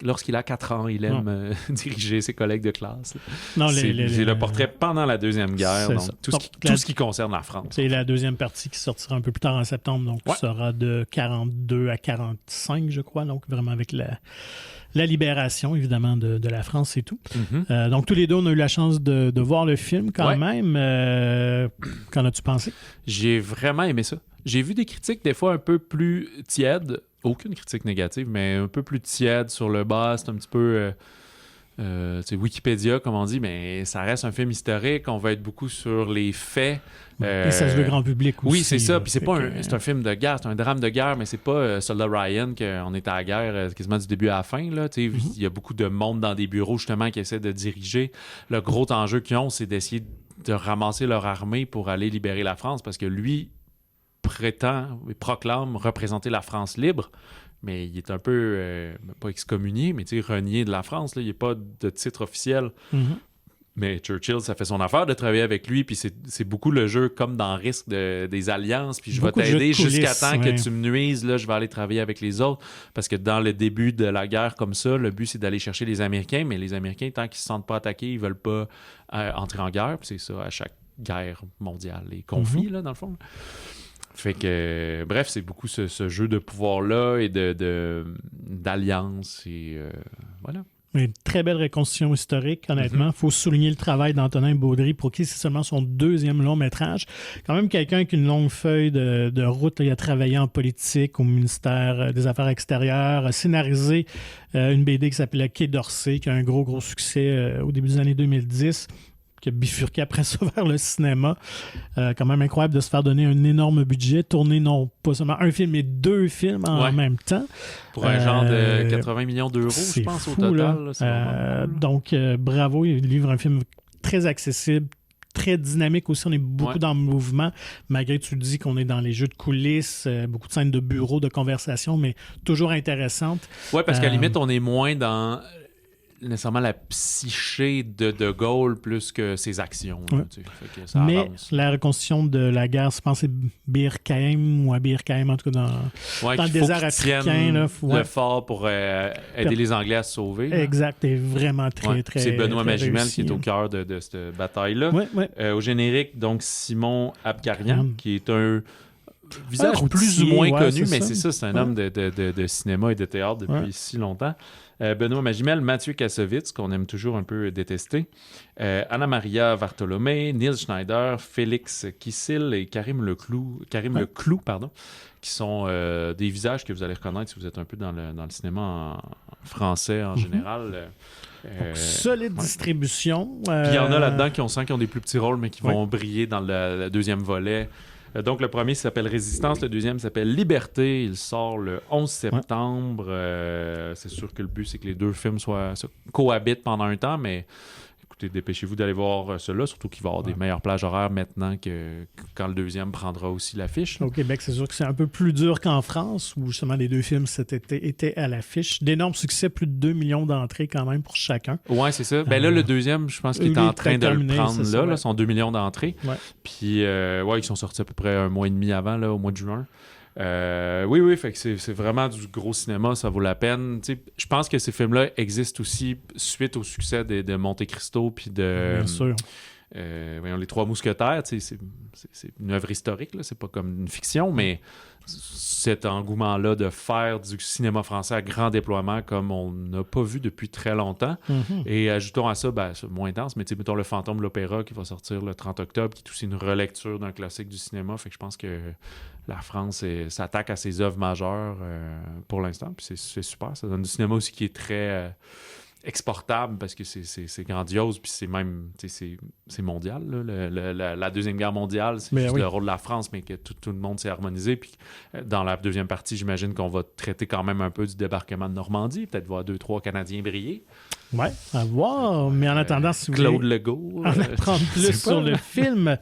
Speaker 2: lorsqu'il a 4 ans, il aime diriger ses collègues de classe. Non, c'est le portrait pendant la Deuxième Guerre, donc tout ce qui concerne la France.
Speaker 1: C'est la deuxième partie qui sortira un peu plus tard en septembre, donc sera de 42 à 45, je crois, donc vraiment avec la libération, évidemment, de la France et tout. Donc, tous les deux, on a eu la chance de voir le film quand même. Qu'en as-tu pensé?
Speaker 2: J'ai vraiment aimé ça. J'ai vu des critiques des fois un peu plus tièdes, aucune critique négative, mais un peu plus tièdes sur le bas. C'est un petit peu Wikipédia, comme on dit, mais ça reste un film historique. On va être beaucoup sur les faits.
Speaker 1: Et ça se veut grand public aussi.
Speaker 2: Oui, c'est ça. Puis c'est un film de guerre, c'est un drame de guerre, mais c'est pas Soldat Ryan qu'on est à la guerre quasiment du début à la fin. Il y a beaucoup de monde dans des bureaux justement qui essaient de diriger. Le gros enjeu qu'ils ont, c'est d'essayer de ramasser leur armée pour aller libérer la France, parce que lui proclame représenter la France libre, mais il est un peu, pas excommunié, mais renié de la France. Là. Il n'y a pas de titre officiel. Mais Churchill, ça fait son affaire de travailler avec lui, puis c'est beaucoup le jeu comme dans Risque des alliances, puis je vais t'aider jusqu'à temps que tu me nuises, là, je vais aller travailler avec les autres, parce que dans le début de la guerre comme ça, le but c'est d'aller chercher les Américains, mais les Américains, tant qu'ils ne se sentent pas attaqués, ils veulent pas entrer en guerre, puis c'est ça à chaque guerre mondiale, les conflits, là, dans le fond. Fait que, bref, c'est beaucoup ce jeu de pouvoir-là et d'alliance. Et voilà.
Speaker 1: Une très belle reconstitution historique, honnêtement. Il faut souligner le travail d'Antonin Baudry, pour qui c'est seulement son 2e long métrage. Quand même quelqu'un avec une longue feuille de route. Là, il a travaillé en politique au ministère des Affaires extérieures, a scénarisé une BD qui s'appelait Quai d'Orsay, qui a un gros succès au début des années 2010. Qui a bifurqué après ça vers le cinéma. Quand même incroyable de se faire donner un énorme budget, tourner non pas seulement un film, mais 2 films en même temps.
Speaker 2: Pour un genre de 80 millions d'euros, je pense,
Speaker 1: fou,
Speaker 2: au total. Là,
Speaker 1: donc, bravo, il livre un film très accessible, très dynamique aussi. On est beaucoup dans le mouvement, malgré que tu dis qu'on est dans les jeux de coulisses, beaucoup de scènes de bureau, de conversation, mais toujours intéressantes.
Speaker 2: Oui, parce qu'à la limite, on est moins dans nécessairement la psyché de Gaulle plus que ses actions. Là, fait que ça
Speaker 1: mais
Speaker 2: avance.
Speaker 1: La reconstitution de la guerre, je pense que c'est Bir Kaim ou à Bir Kaim, en tout cas dans le désert africain. Là,
Speaker 2: le fort pour aider les Anglais à se sauver.
Speaker 1: Exact, et vraiment très
Speaker 2: c'est Benoît Magimel
Speaker 1: réussi,
Speaker 2: qui est au cœur de cette bataille-là.
Speaker 1: Ouais.
Speaker 2: Au générique, donc Simon Abkarian, qui est un visage
Speaker 1: routier,
Speaker 2: plus ou moins connu, mais
Speaker 1: ça.
Speaker 2: c'est un homme de cinéma et de théâtre depuis si longtemps. Benoît Magimel, Mathieu Kassovitz, qu'on aime toujours un peu détester, Anna Maria Vartolomé, Neil Schneider, Félix Kissil et Karim Leclou, qui sont des visages que vous allez reconnaître si vous êtes un peu dans le cinéma français en général.
Speaker 1: Solide distribution.
Speaker 2: Puis il y en a là-dedans qui ont des plus petits rôles, mais qui vont briller dans le deuxième volet. Donc, le premier s'appelle Résistance, le deuxième s'appelle Liberté. Il sort le 11 septembre. C'est sûr que le but, c'est que les 2 films cohabitent pendant un temps, mais écoutez, dépêchez-vous d'aller voir ceux-là, surtout qu'il va y avoir des meilleures plages horaires maintenant que quand le deuxième prendra aussi l'affiche.
Speaker 1: Au Québec, c'est sûr que c'est un peu plus dur qu'en France, où justement les 2 films cet été étaient à l'affiche. D'énormes succès, plus de 2 millions d'entrées quand même pour chacun.
Speaker 2: Oui, c'est ça. Ben là, le deuxième, je pense qu'il est en train de le prendre là, son 2 millions d'entrées.
Speaker 1: Ouais.
Speaker 2: Puis, ils sont sortis à peu près un mois et demi avant, là, au mois de juin. Oui, fait que c'est vraiment du gros cinéma, ça vaut la peine. T'sais, je pense que ces films-là existent aussi suite au succès de Monte Cristo puis de...
Speaker 1: Bien sûr.
Speaker 2: Voyons, Les Trois Mousquetaires, c'est une œuvre historique, là, c'est pas comme une fiction, mais cet engouement-là de faire du cinéma français à grand déploiement comme on n'a pas vu depuis très longtemps. Et ajoutons à ça, c'est moins dense, mais mettons Le Fantôme de l'Opéra qui va sortir le 30 octobre, qui est aussi une relecture d'un classique du cinéma. Fait que je pense que la France s'attaque à ses œuvres majeures pour l'instant. Puis c'est super. Ça donne du cinéma aussi qui est très exportable parce que c'est grandiose, puis c'est même c'est mondial. Là. La Deuxième Guerre mondiale, c'est juste le rôle de la France, mais que tout le monde s'est harmonisé. Puis dans la deuxième partie, j'imagine qu'on va traiter quand même un peu du débarquement de Normandie, peut-être voir 2-3 Canadiens briller.
Speaker 1: Oui, à voir. Mais en attendant, si vous
Speaker 2: Claude Legault.
Speaker 1: En apprendre plus sur le film.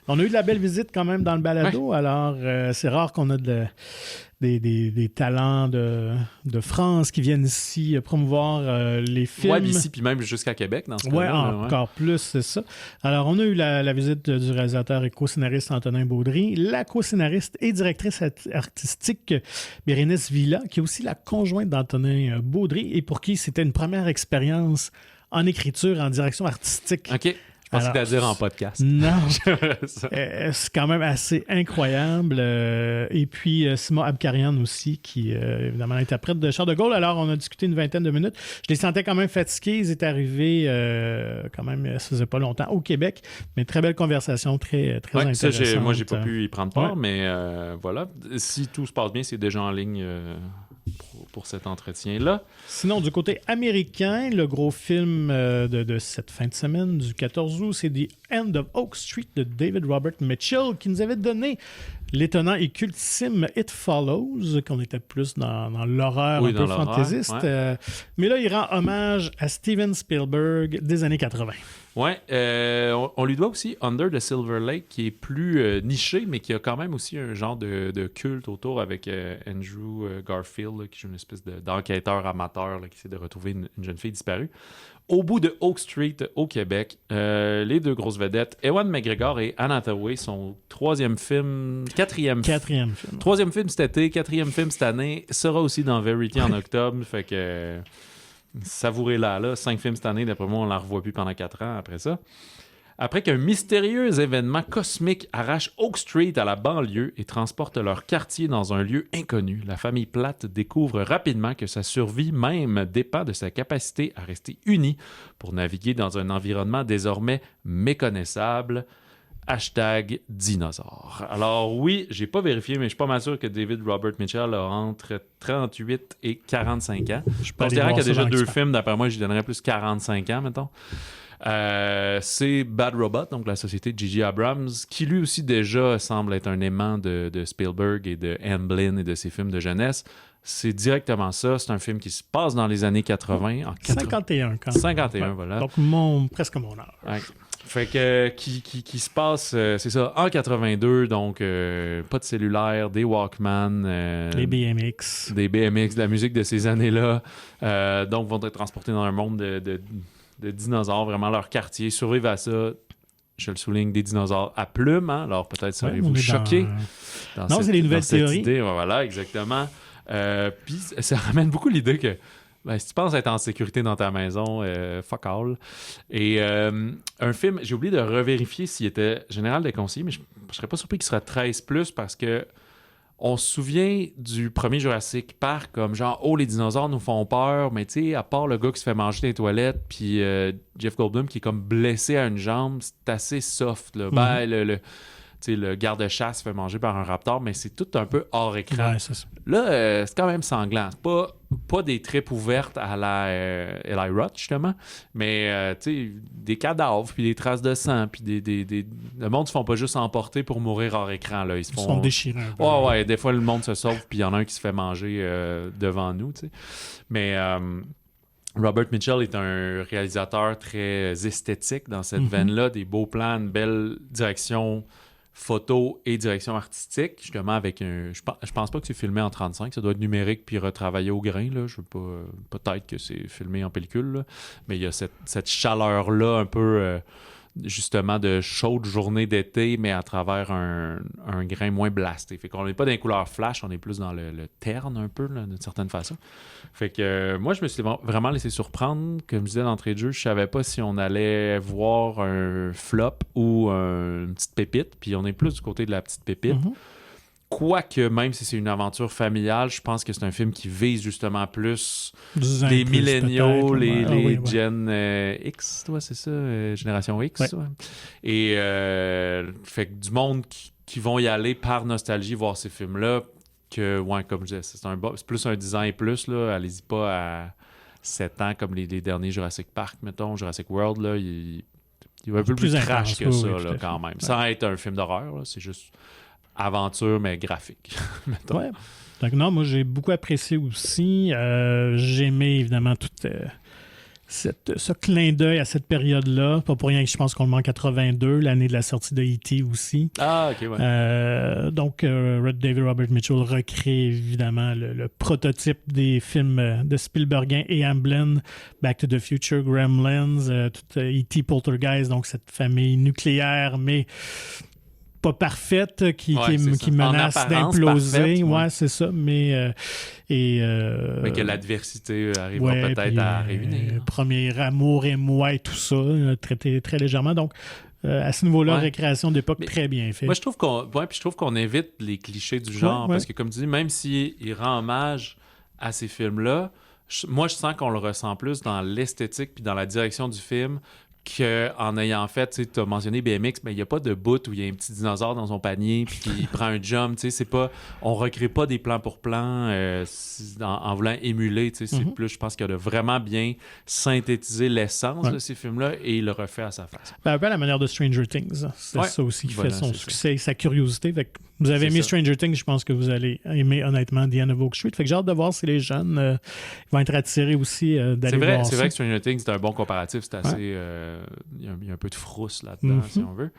Speaker 1: On a eu de la belle visite quand même dans le balado, alors c'est rare qu'on a des talents de France qui viennent ici promouvoir les films.
Speaker 2: Oui, ici, puis même jusqu'à Québec, dans ce cas-là.
Speaker 1: Oui, encore plus, c'est ça. Alors, on a eu la visite du réalisateur et co-scénariste Antonin Baudry, la co-scénariste et directrice artistique Bérénice Villa, qui est aussi la conjointe d'Antonin Baudry, et pour qui c'était une première expérience en écriture, en direction artistique.
Speaker 2: OK. Je pensais que t'allais dire en podcast.
Speaker 1: Non. C'est quand même assez incroyable. Et puis, Simon Abkarian aussi, qui évidemment interprète de Charles de Gaulle. Alors, on a discuté une vingtaine de minutes. Je les sentais quand même fatigués. Ils étaient arrivés quand même, ça faisait pas longtemps, au Québec. Mais très belle conversation, très intéressante.
Speaker 2: Ça, moi, j'ai pas pu y prendre part, mais voilà. Si tout se passe bien, c'est déjà en ligne pour cet entretien-là.
Speaker 1: Sinon, du côté américain, le gros film de cette fin de semaine, du 14 août, c'est The End of Oak Street de David Robert Mitchell, qui nous avait donné l'étonnant et cultissime It Follows, qu'on était plus dans l'horreur un peu fantaisiste. Mais là, il rend hommage à Steven Spielberg des années 80.
Speaker 2: Oui, on lui doit aussi Under the Silver Lake, qui est plus niché, mais qui a quand même aussi un genre de culte autour avec Andrew Garfield, là, qui joue une espèce d'enquêteur amateur là, qui essaie de retrouver une jeune fille disparue. Au bout de Oak Street, au Québec, les 2 grosses vedettes, Ewan McGregor et Anne Hathaway, son quatrième film. Troisième film cet été, 4e film cette année, sera aussi dans Verity en octobre, fait que savourez-la, là. 5 films cette année, d'après moi, on la revoit plus pendant 4 ans après ça. Après qu'un mystérieux événement cosmique arrache Oak Street à la banlieue et transporte leur quartier dans un lieu inconnu, la famille Platt découvre rapidement que sa survie même dépend de sa capacité à rester unie pour naviguer dans un environnement désormais méconnaissable. #dinosaure. Alors oui, j'ai pas vérifié, mais je suis pas mal sûr que David Robert Mitchell a entre 38 et 45 ans. Considérant qu'il y a déjà 2 films, d'après moi, je lui donnerais plus 45 ans, mettons. C'est Bad Robot, donc la société de J.J. Abrams, qui lui aussi déjà semble être un aimant de Spielberg et de Amblin et de ses films de jeunesse. C'est directement ça. C'est un film qui se passe dans les années 80.
Speaker 1: 51, quand même.
Speaker 2: 51, voilà.
Speaker 1: Donc presque mon âge.
Speaker 2: Ouais. Fait que qui se passe, c'est ça, en 82, donc pas de cellulaire, des Walkman,
Speaker 1: les BMX.
Speaker 2: Des BMX, de la musique de ces années-là. Donc vont être transportés dans un monde de dinosaures, vraiment leur quartier, survivent à ça. Je le souligne, des dinosaures à plumes, hein? Alors peut-être serez-vous choqués.
Speaker 1: Non, c'est les nouvelles théories.
Speaker 2: Idée. Voilà, exactement. Puis ça ramène beaucoup l'idée que si tu penses être en sécurité dans ta maison, fuck all. Et un film, j'ai oublié de revérifier s'il était général déconseillé, mais je serais pas surpris qu'il serait 13+, parce que on se souvient du premier Jurassic Park comme genre « Oh, les dinosaures nous font peur », mais tu sais, à part le gars qui se fait manger dans les toilettes, puis Jeff Goldblum qui est comme blessé à une jambe, c'est assez soft, là. Ben, le garde-chasse se fait manger par un raptor, mais c'est tout un peu hors écran.
Speaker 1: Ouais, c'est ça.
Speaker 2: Là, c'est quand même sanglant. C'est pas des tripes ouvertes à la Eli Roth, justement, mais des cadavres, puis des traces de sang, puis le monde se font pas juste emporter pour mourir hors écran. Là. Ils se font
Speaker 1: déchirés.
Speaker 2: Ouais, des fois, le monde se sauve, puis il y en a un qui se fait manger devant nous. T'sais. Mais Robert Mitchell est un réalisateur très esthétique dans cette veine-là, des beaux plans, une belle direction photo et direction artistique, justement avec un... Je pense pas que c'est filmé en 35, ça doit être numérique puis retravaillé au grain, là. Je veux pas... Peut-être que c'est filmé en pellicule, là. Mais il y a cette chaleur-là un peu... justement de chaude journée d'été, mais à travers un grain moins blasté. Fait qu'on n'est pas dans les couleurs flash, on est plus dans le terne un peu, là, d'une certaine façon. Fait que moi, je me suis vraiment laissé surprendre. Comme je disais d'entrée de jeu, je savais pas si on allait voir un flop ou une petite pépite, puis on est plus du côté de la petite pépite. Quoique, même si c'est une aventure familiale, je pense que c'est un film qui vise justement plus les milléniaux, les Gen X, toi, c'est ça? Génération X, ouais. Et fait que du monde qui vont y aller par nostalgie voir ces films-là, que, ouais, comme je disais, c'est plus un 10 ans et plus, là. Allez-y pas à 7 ans comme les derniers Jurassic Park, mettons, Jurassic World, là. Il va un peu plus trash que ça, là, quand même. Ouais. Sans être un film d'horreur, là, c'est juste aventure, mais graphique.
Speaker 1: Ouais. Donc non, moi, j'ai beaucoup apprécié aussi. J'ai aimé, évidemment, tout ce clin d'œil à cette période-là. Pas pour rien que je pense qu'on le met en 82, l'année de la sortie de E.T. aussi.
Speaker 2: Ah, OK, ouais.
Speaker 1: Donc, David Robert Mitchell recrée, évidemment, le prototype des films de Spielberg et Amblin, Back to the Future, Gremlins, E.T. Poltergeist, donc cette famille nucléaire, mais pas parfaite, qui menace d'imploser. Ouais, c'est ça. Mais
Speaker 2: que l'adversité arrivera peut-être à réunir.
Speaker 1: Premier amour et moi et tout ça, traité très légèrement. Donc, à ce niveau-là, récréation d'époque très bien fait.
Speaker 2: Moi, je trouve qu'on évite les clichés du genre. Parce que, comme tu dis, même s'il rend hommage à ces films-là, moi, je sens qu'on le ressent plus dans l'esthétique puis dans la direction du film, qu'en ayant fait, tu as mentionné BMX, mais il n'y a pas de bout où il y a un petit dinosaure dans son panier puis qu'il prend un jump, c'est pas, on recrée pas des plans pour plans en voulant émuler, c'est plus, je pense qu'il a vraiment bien synthétisé l'essence de ces films-là et il le refait à sa façon.
Speaker 1: Un peu à la manière de Stranger Things, c'est ça aussi qui fait son succès et sa curiosité. Fait que vous avez aimé Stranger Things, je pense que vous allez aimer honnêtement The End of Oak Street. Fait que j'ai hâte de voir si les jeunes vont être attirés aussi d'aller voir ça.
Speaker 2: C'est vrai que Stranger Things, c'est un bon comparatif, c'est assez... il y a un peu de frousse là-dedans, si on veut.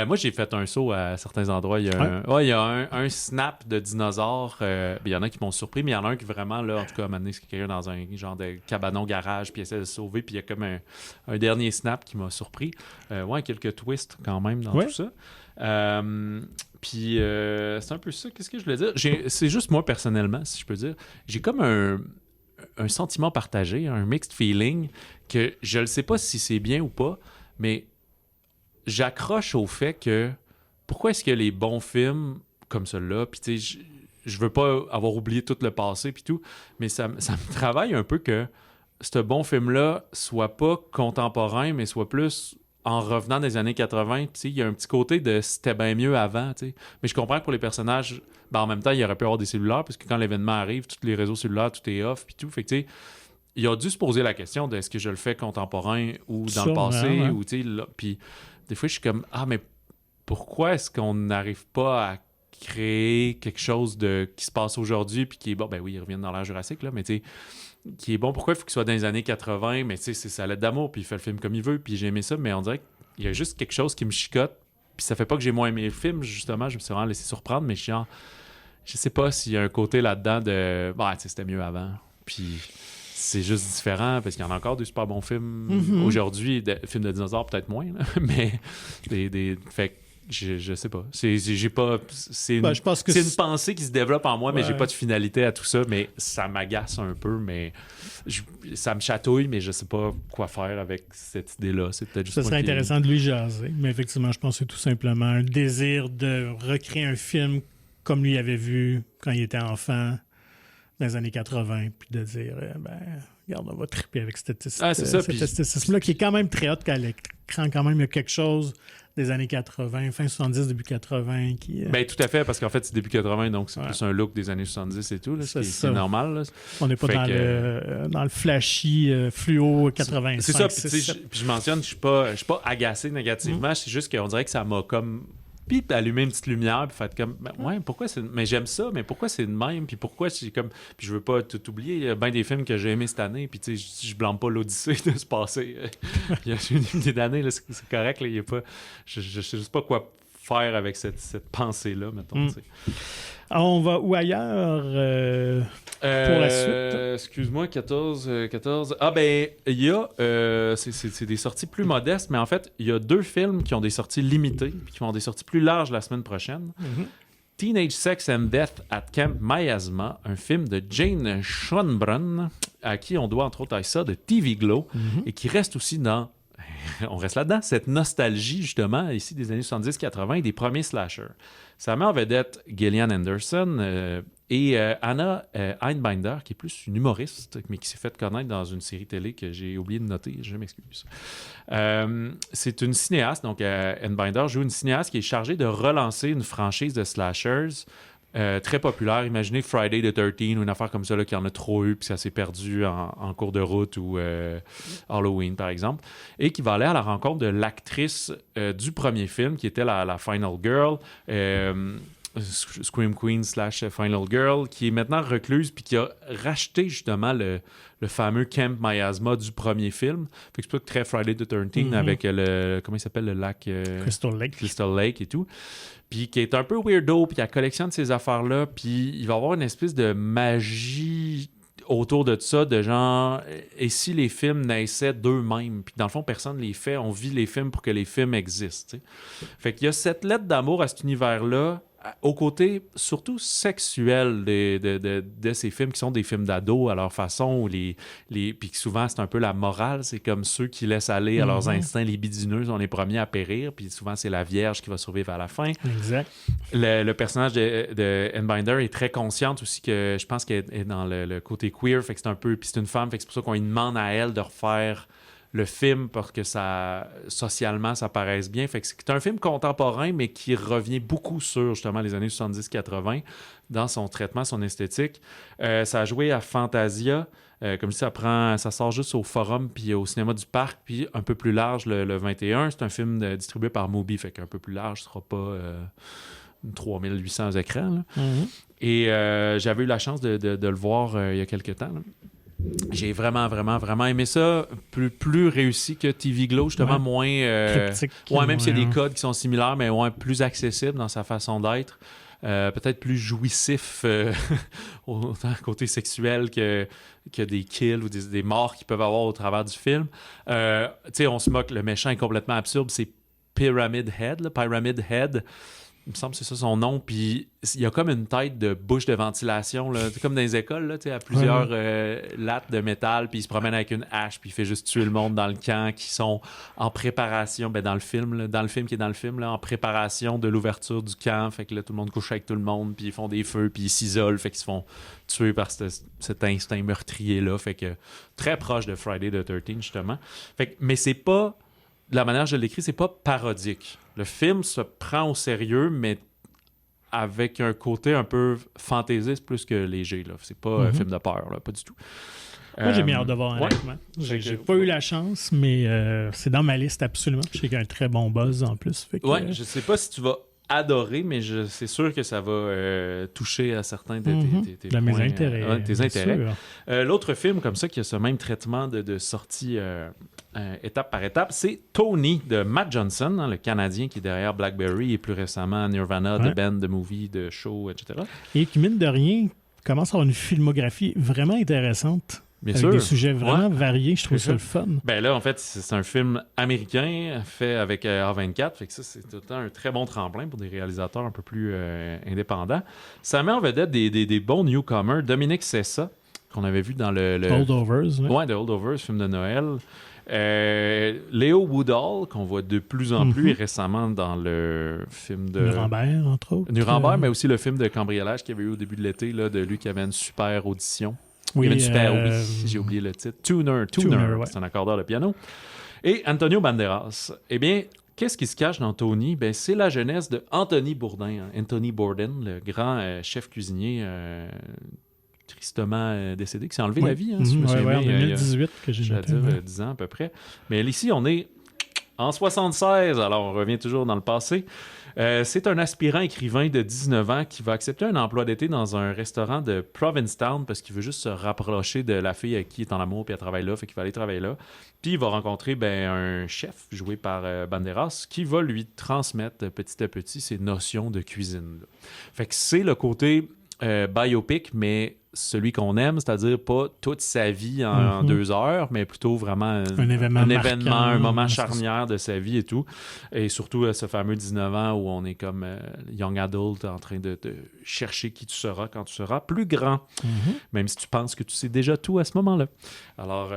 Speaker 2: Moi, j'ai fait un saut à certains endroits. Il y a un snap de dinosaures. Il y en a qui m'ont surpris, mais il y en a un qui vraiment, là, en tout cas, à un moment donné, c'est quelqu'un dans un genre de cabanon garage, puis il essaie de se sauver, puis il y a comme un dernier snap qui m'a surpris. Quelques twists quand même dans tout ça. Puis c'est un peu ça. Qu'est-ce que je voulais dire? C'est juste moi, personnellement, si je peux dire. J'ai comme un sentiment partagé, un mixed feeling, que je ne sais pas si c'est bien ou pas, mais j'accroche au fait que pourquoi est-ce que les bons films comme celui-là, puis tu sais, je veux pas avoir oublié tout le passé puis tout, mais ça me travaille un peu que ce bon film-là soit pas contemporain, mais soit plus en revenant des années 80. Tu sais, il y a un petit côté de c'était bien mieux avant, tu sais. Mais je comprends que pour les personnages, en même temps, il aurait pu avoir des cellulaires, parce que quand l'événement arrive, tous les réseaux cellulaires, tout est off puis tout. Fait que tu sais, il a dû se poser la question de est-ce que je le fais contemporain ou dans le passé,
Speaker 1: ouais.
Speaker 2: ou tu sais, puis des fois, je suis comme, mais pourquoi est-ce qu'on n'arrive pas à créer quelque chose qui se passe aujourd'hui, puis qui est bon, ben oui, ils reviennent dans l'ère jurassique, là, mais tu sais, qui est bon, pourquoi il faut qu'il soit dans les années 80, mais tu sais, c'est sa lettre d'amour, puis il fait le film comme il veut, puis j'ai aimé ça, mais on dirait qu'il y a juste quelque chose qui me chicote, puis ça fait pas que j'ai moins aimé le film, justement, je me suis vraiment laissé surprendre, mais je sais pas s'il y a un côté là-dedans de, tu sais, c'était mieux avant, puis c'est juste différent, parce qu'il y en a encore des super bons films aujourd'hui, films de dinosaures peut-être moins, là, mais fait que je sais pas. C'est une pensée qui se développe en moi, mais j'ai pas de finalité à tout ça. Mais ça m'agace un peu, mais ça me chatouille, mais je sais pas quoi faire avec cette idée-là. C'est peut-être juste
Speaker 1: ça serait intéressant de lui jaser. Mais effectivement, je pense que c'est tout simplement un désir de recréer un film comme lui avait vu quand il était enfant dans les années 80, puis de dire, regarde, on va triper avec cet esthétisme-là, qui est quand même très hot qu'à l'écran. Quand même, il y a quelque chose des années 80, fin 70, début 80.
Speaker 2: Tout à fait, parce qu'en fait, c'est début 80, donc c'est plus un look des années 70 et tout, là, c'est normal. Là.
Speaker 1: On n'est pas dans le flashy fluo 85.
Speaker 2: C'est ça, puis je mentionne, je suis pas agacé négativement, c'est juste qu'on dirait que ça m'a comme... Puis allumer une petite lumière, puis faire comme, pourquoi c'est... Mais j'aime ça, mais pourquoi c'est de même, puis pourquoi c'est comme... Puis je veux pas tout oublier, il y a bien des films que j'ai aimés cette année, puis tu sais, je blâme pas l'Odyssée de se passer. Il y a une unité d'années, là, c'est correct, là, il y a pas... Je sais juste pas quoi faire avec cette pensée-là, mettons, tu sais.
Speaker 1: On va où ailleurs pour la suite?
Speaker 2: Excuse-moi, 14. Il y a... c'est des sorties plus modestes, mais en fait, il y a 2 films qui ont des sorties limitées, puis qui vont avoir des sorties plus larges la semaine prochaine. Teenage Sex and Death at Camp Miasma, un film de Jane Schonbrun, à qui on doit entre autres à ça de TV Glow, et qui reste aussi dans... On reste là-dedans, cette nostalgie, justement, ici des années 70-80 et des premiers slashers. Ça met en vedette Gillian Anderson et Anna Einbinder, qui est plus une humoriste, mais qui s'est fait connaître dans une série télé que j'ai oublié de noter, je m'excuse. C'est une cinéaste, donc Einbinder joue une cinéaste qui est chargée de relancer une franchise de slashers très populaire. Imaginez Friday the 13th ou une affaire comme ça là, qui en a trop eu puis ça s'est perdu en cours de route ou Halloween, par exemple. Et qui va aller à la rencontre de l'actrice du premier film qui était la Final Girl. Scream Queen / Final Girl, qui est maintenant recluse puis qui a racheté justement le fameux Camp Miasma du premier film. Fait que c'est pas très Friday the 13th avec comment il s'appelle, le lac... Crystal Lake et tout. Puis qui est un peu weirdo, puis qui collectionne ces affaires-là, puis il va y avoir une espèce de magie autour de ça, de genre, et si les films naissaient d'eux-mêmes, puis dans le fond, personne ne les fait, on vit les films pour que les films existent, t'sais. Fait qu'il y a cette lettre d'amour à cet univers-là, au côté surtout sexuel de ces films qui sont des films d'ados à leur façon, puis que souvent c'est un peu la morale, c'est comme ceux qui laissent aller à leurs instincts libidineux sont les premiers à périr, puis souvent c'est la vierge qui va survivre à la fin.
Speaker 1: Exact.
Speaker 2: Le personnage de Einbinder est très consciente aussi que je pense qu'elle est dans le côté queer, fait que c'est un peu, puis c'est une femme, fait que c'est pour ça qu'on lui demande à elle de refaire le film pour que ça, socialement, ça paraisse bien. Fait que c'est un film contemporain, mais qui revient beaucoup sur, justement, les années 70-80 dans son traitement, son esthétique. Ça a joué à Fantasia. Comme je dis, ça sort juste au Forum puis au Cinéma du Parc, puis un peu plus large le 21. C'est un film distribué par Mubi, fait qu'un peu plus large, ce sera pas 3800 écrans. Là. Et j'avais eu la chance de le voir il y a quelques temps, là. J'ai vraiment, vraiment, vraiment aimé ça. Plus réussi que TV Glow, justement, moins...
Speaker 1: cryptique.
Speaker 2: Même s'il y a des codes qui sont similaires, mais plus accessible dans sa façon d'être. Peut-être plus jouissif, autant côté sexuel que des kills ou des morts qu'ils peuvent avoir au travers du film. Tu sais, on se moque, le méchant est complètement absurde. C'est Pyramid Head. il me semble que c'est ça son nom, puis il y a comme une tête de bouche de ventilation, là. C'est comme dans les écoles, là, à plusieurs lattes de métal, puis il se promène avec une hache, puis il fait juste tuer le monde dans le camp qui sont en préparation, dans le film, là, dans le film qui est dans le film, là, en préparation de l'ouverture du camp, fait que là, tout le monde couche avec tout le monde, puis ils font des feux, puis ils s'isolent, fait qu'ils se font tuer par cet instinct meurtrier-là, fait que très proche de Friday the 13th, justement. Fait que, mais c'est pas, de la manière que je l'écris, c'est pas parodique. Le film se prend au sérieux, mais avec un côté un peu fantaisiste plus que léger. Là. C'est pas un film de peur, là, pas du tout.
Speaker 1: Moi, j'ai bien hâte de voir, honnêtement.
Speaker 2: Ouais.
Speaker 1: J'ai pas eu la chance, mais c'est dans ma liste absolument. Je sais qu'il y a un très bon buzz en plus. Fait que,
Speaker 2: je sais pas si tu vas adorer, mais c'est sûr que ça va toucher à certains de tes points,
Speaker 1: mes intérêts.
Speaker 2: Tes intérêts. L'autre film comme ça qui a ce même traitement de sortie étape par étape, c'est Tony de Matt Johnson, le Canadien qui est derrière Blackberry et plus récemment Nirvana, The Band, The Movie, The Show, etc.
Speaker 1: Et qui, mine de rien, commence à avoir une filmographie vraiment intéressante.
Speaker 2: Bien
Speaker 1: avec
Speaker 2: sûr.
Speaker 1: Des sujets vraiment variés, je trouve ça le fun.
Speaker 2: Ben là, en fait, c'est un film américain fait avec A24, fait que ça, c'est tout le temps un très bon tremplin pour des réalisateurs un peu plus indépendants. Ça met en vedette des bons newcomers. Dominique Sessa, qu'on avait vu dans le
Speaker 1: Holdovers.
Speaker 2: Ouais, The Holdovers, film de Noël. Léo Woodall, qu'on voit de plus en plus, et récemment dans le film de...
Speaker 1: Nuremberg, entre autres.
Speaker 2: Nuremberg, mais aussi le film de cambriolage qu'il y avait eu au début de l'été, là, de lui qui avait une super audition.
Speaker 1: Oui,
Speaker 2: il y avait une super... j'ai oublié le titre. Tuner, ouais. C'est un accordeur de piano. Et Antonio Banderas. Eh bien, qu'est-ce qui se cache dans Tony? Ben, c'est la jeunesse de Anthony Bourdain. Anthony Bourdain, le grand chef cuisinier tristement décédé, qui s'est enlevé la vie. Hein, si je me souviens bien,
Speaker 1: en 2018 que j'ai noté.
Speaker 2: 10 ans à peu près. Mais ici, on est en 76, alors on revient toujours dans le passé. C'est un aspirant écrivain de 19 ans qui va accepter un emploi d'été dans un restaurant de Provincetown parce qu'il veut juste se rapprocher de la fille avec qui il est en amour puis elle travaille là, fait qu'il va aller travailler là. Puis il va rencontrer un chef joué par Banderas qui va lui transmettre petit à petit ses notions de cuisine. Là. Fait que c'est le côté biopic, mais celui qu'on aime, c'est-à-dire pas toute sa vie en 2 heures, mais plutôt vraiment
Speaker 1: un événement,
Speaker 2: un moment charnière de sa vie et tout. Et surtout ce fameux 19 ans où on est comme young adult en train de chercher qui tu seras quand tu seras plus grand. Même si tu penses que tu sais déjà tout à ce moment-là. Alors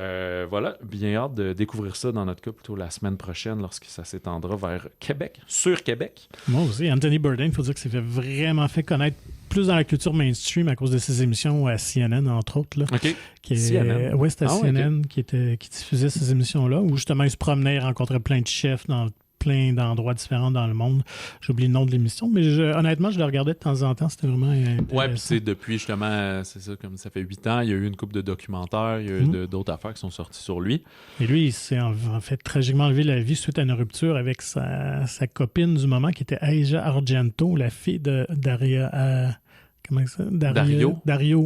Speaker 2: voilà, bien hâte de découvrir ça dans notre cas plutôt la semaine prochaine lorsque ça s'étendra vers Québec, sur Québec.
Speaker 1: Moi aussi, Anthony Bourdain, il faut dire que c'est vraiment fait connaître plus dans la culture mainstream à cause de ses émissions à CNN, entre autres. Là,
Speaker 2: OK.
Speaker 1: CNN? Oui, c'était CNN
Speaker 2: okay.
Speaker 1: qui diffusait ces émissions-là, où justement, il se promenait, il rencontrait plein de chefs dans plein d'endroits différents dans le monde. J'ai oublié le nom de l'émission, mais honnêtement, je le regardais de temps en temps. C'était vraiment intéressant.
Speaker 2: Ouais, puis c'est depuis justement, c'est ça, comme ça fait 8 ans, il y a eu une couple de documentaires, il y a eu d'autres affaires qui sont sorties sur lui.
Speaker 1: Et lui, il s'est en fait tragiquement enlevé la vie suite à une rupture avec sa copine du moment, qui était Asia Argento, la fille de Dario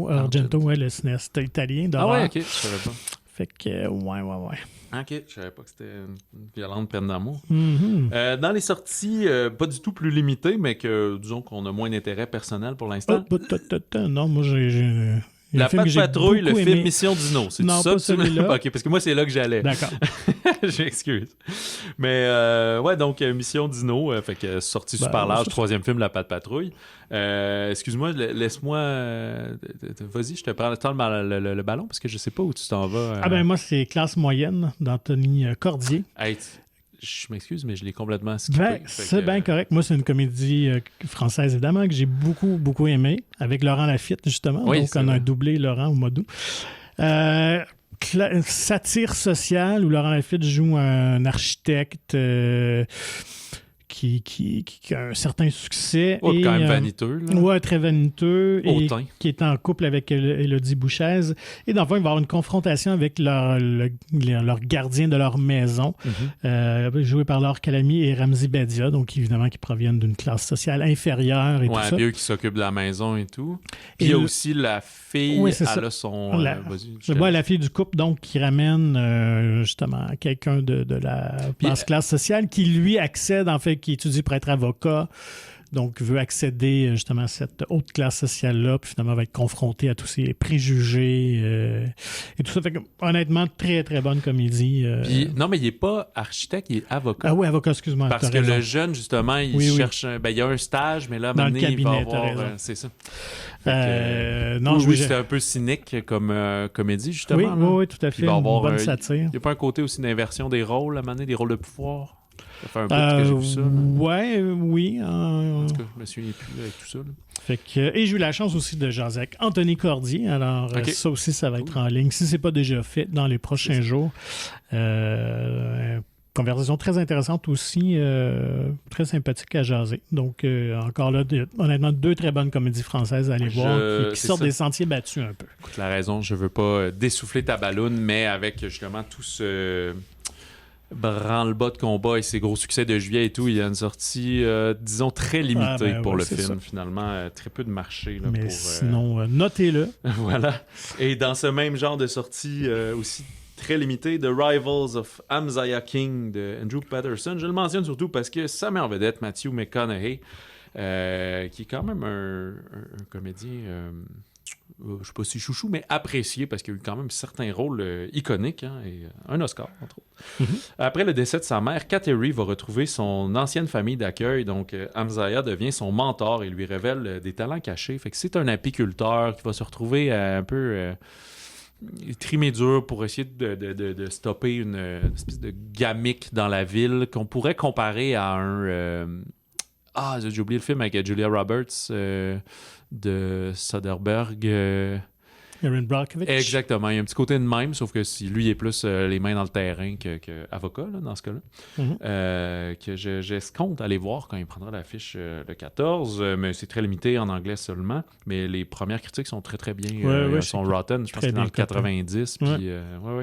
Speaker 1: Argento, ouais, le cinéaste italien d'horreur.
Speaker 2: Ah ouais, ok, je savais pas.
Speaker 1: Fait que, ouais.
Speaker 2: Ok, je savais pas que c'était une violente peine d'amour. Dans les sorties, pas du tout plus limitées, mais que, disons qu'on a moins d'intérêt personnel pour l'instant.
Speaker 1: Non, moi, j'ai
Speaker 2: La Patte Patrouille, le film
Speaker 1: aimé.
Speaker 2: Mission Dino. C'est
Speaker 1: non,
Speaker 2: ça
Speaker 1: pas celui-là.
Speaker 2: OK, parce que moi, c'est là que j'allais.
Speaker 1: D'accord.
Speaker 2: Je m'excuse. Mais, ouais, donc, Mission Dino, fait que sortie super large, 3e film, La Patte Patrouille. Excuse-moi, laisse-moi... vas-y, je te prends le ballon, parce que je sais pas où tu t'en vas.
Speaker 1: Moi, c'est Classe moyenne d'Anthony Cordier.
Speaker 2: Hey, je m'excuse, mais je l'ai complètement skippé.
Speaker 1: C'est bien correct. Moi, c'est une comédie française, évidemment, que j'ai beaucoup, beaucoup aimé, avec Laurent Lafitte, justement.
Speaker 2: Oui,
Speaker 1: donc, on a doublé Laurent au mois d'août. Satire sociale, où Laurent Lafitte joue un architecte qui a un certain succès.
Speaker 2: Oh, quand même vaniteux.
Speaker 1: Oui, très vaniteux.
Speaker 2: Hautain.
Speaker 1: Et qui est en couple avec Élodie Bouchez. Et dans le fond, il va y avoir une confrontation avec leur gardien de leur maison, joué par Laure Calamy et Ramzi Bedia, donc évidemment qui proviennent d'une classe sociale inférieure et tout ça.
Speaker 2: Puis eux qui s'occupent de la maison et tout. Puis il y a aussi la fille, elle a son...
Speaker 1: la fille du couple, donc, qui ramène justement quelqu'un de la basse classe sociale, qui lui accède, en fait, qui étudie pour être avocat. donc veut accéder justement à cette haute classe sociale-là, puis finalement va être confronté à tous ces préjugés et tout ça. Fait que, honnêtement, très, très bonne comédie.
Speaker 2: Puis, non, mais il n'est pas architecte, il est avocat.
Speaker 1: Ah oui, avocat, excuse-moi.
Speaker 2: Parce que le jeune, justement, il cherche... il y a un stage, mais là,
Speaker 1: dans
Speaker 2: maintenant,
Speaker 1: le cabinet,
Speaker 2: il va avoir... c'est ça.
Speaker 1: Non,
Speaker 2: oui, c'était un peu cynique comme comédie, justement.
Speaker 1: Oui, tout à fait.
Speaker 2: Une
Speaker 1: bonne satire.
Speaker 2: Il n'y a pas un côté aussi d'inversion des rôles, à un moment donné, des rôles de pouvoir? Ça fait un peu que j'ai vu ça.
Speaker 1: Oui.
Speaker 2: En tout cas, je me souviens plus avec tout ça. Là.
Speaker 1: Fait que, et j'ai eu la chance aussi de jaser avec Anthony Cordier. Alors, ça aussi, ça va être en ligne. Si ce n'est pas déjà fait dans les prochains jours. Conversation très intéressante aussi, très sympathique à jaser. Donc, encore là, honnêtement, 2 très bonnes comédies françaises à aller voir qui sortent des sentiers battus un peu.
Speaker 2: Écoute, la raison, je veux pas dessouffler ta balloune, mais avec justement tout ce branle-bas de combat et ses gros succès de juillet et tout, il y a une sortie, disons, très limitée pour le film, ça. Finalement. Très peu de marché. Là,
Speaker 1: mais sinon, notez-le.
Speaker 2: Voilà. Et dans ce même genre de sortie aussi très limité, The Rivals of Amziah King de Andrew Patterson. Je le mentionne surtout parce que sa mère vedette, Matthew McConaughey, qui est quand même un comédien, je sais pas si chouchou, mais apprécié parce qu'il a eu quand même certains rôles iconiques, et un Oscar, entre autres. Mm-hmm. Après le décès de sa mère, Kateri va retrouver son ancienne famille d'accueil, donc Amziah devient son mentor et lui révèle des talents cachés. Fait que c'est un apiculteur qui va se retrouver un peu... trimé dur pour essayer de stopper une espèce de gamique dans la ville qu'on pourrait comparer à un... j'ai oublié le film avec Julia Roberts de Soderbergh.
Speaker 1: Erin Brockovich.
Speaker 2: Exactement. Il y a un petit côté de même, sauf que lui, il est plus les mains dans le terrain qu'avocat, dans ce cas-là. Mm-hmm. Que j'escompte aller voir quand il prendra l'affiche le 14, mais c'est très limité en anglais seulement. Mais les premières critiques sont très, très bien. Elles sont rotten. Je pense que c'est dans le 90. Puis,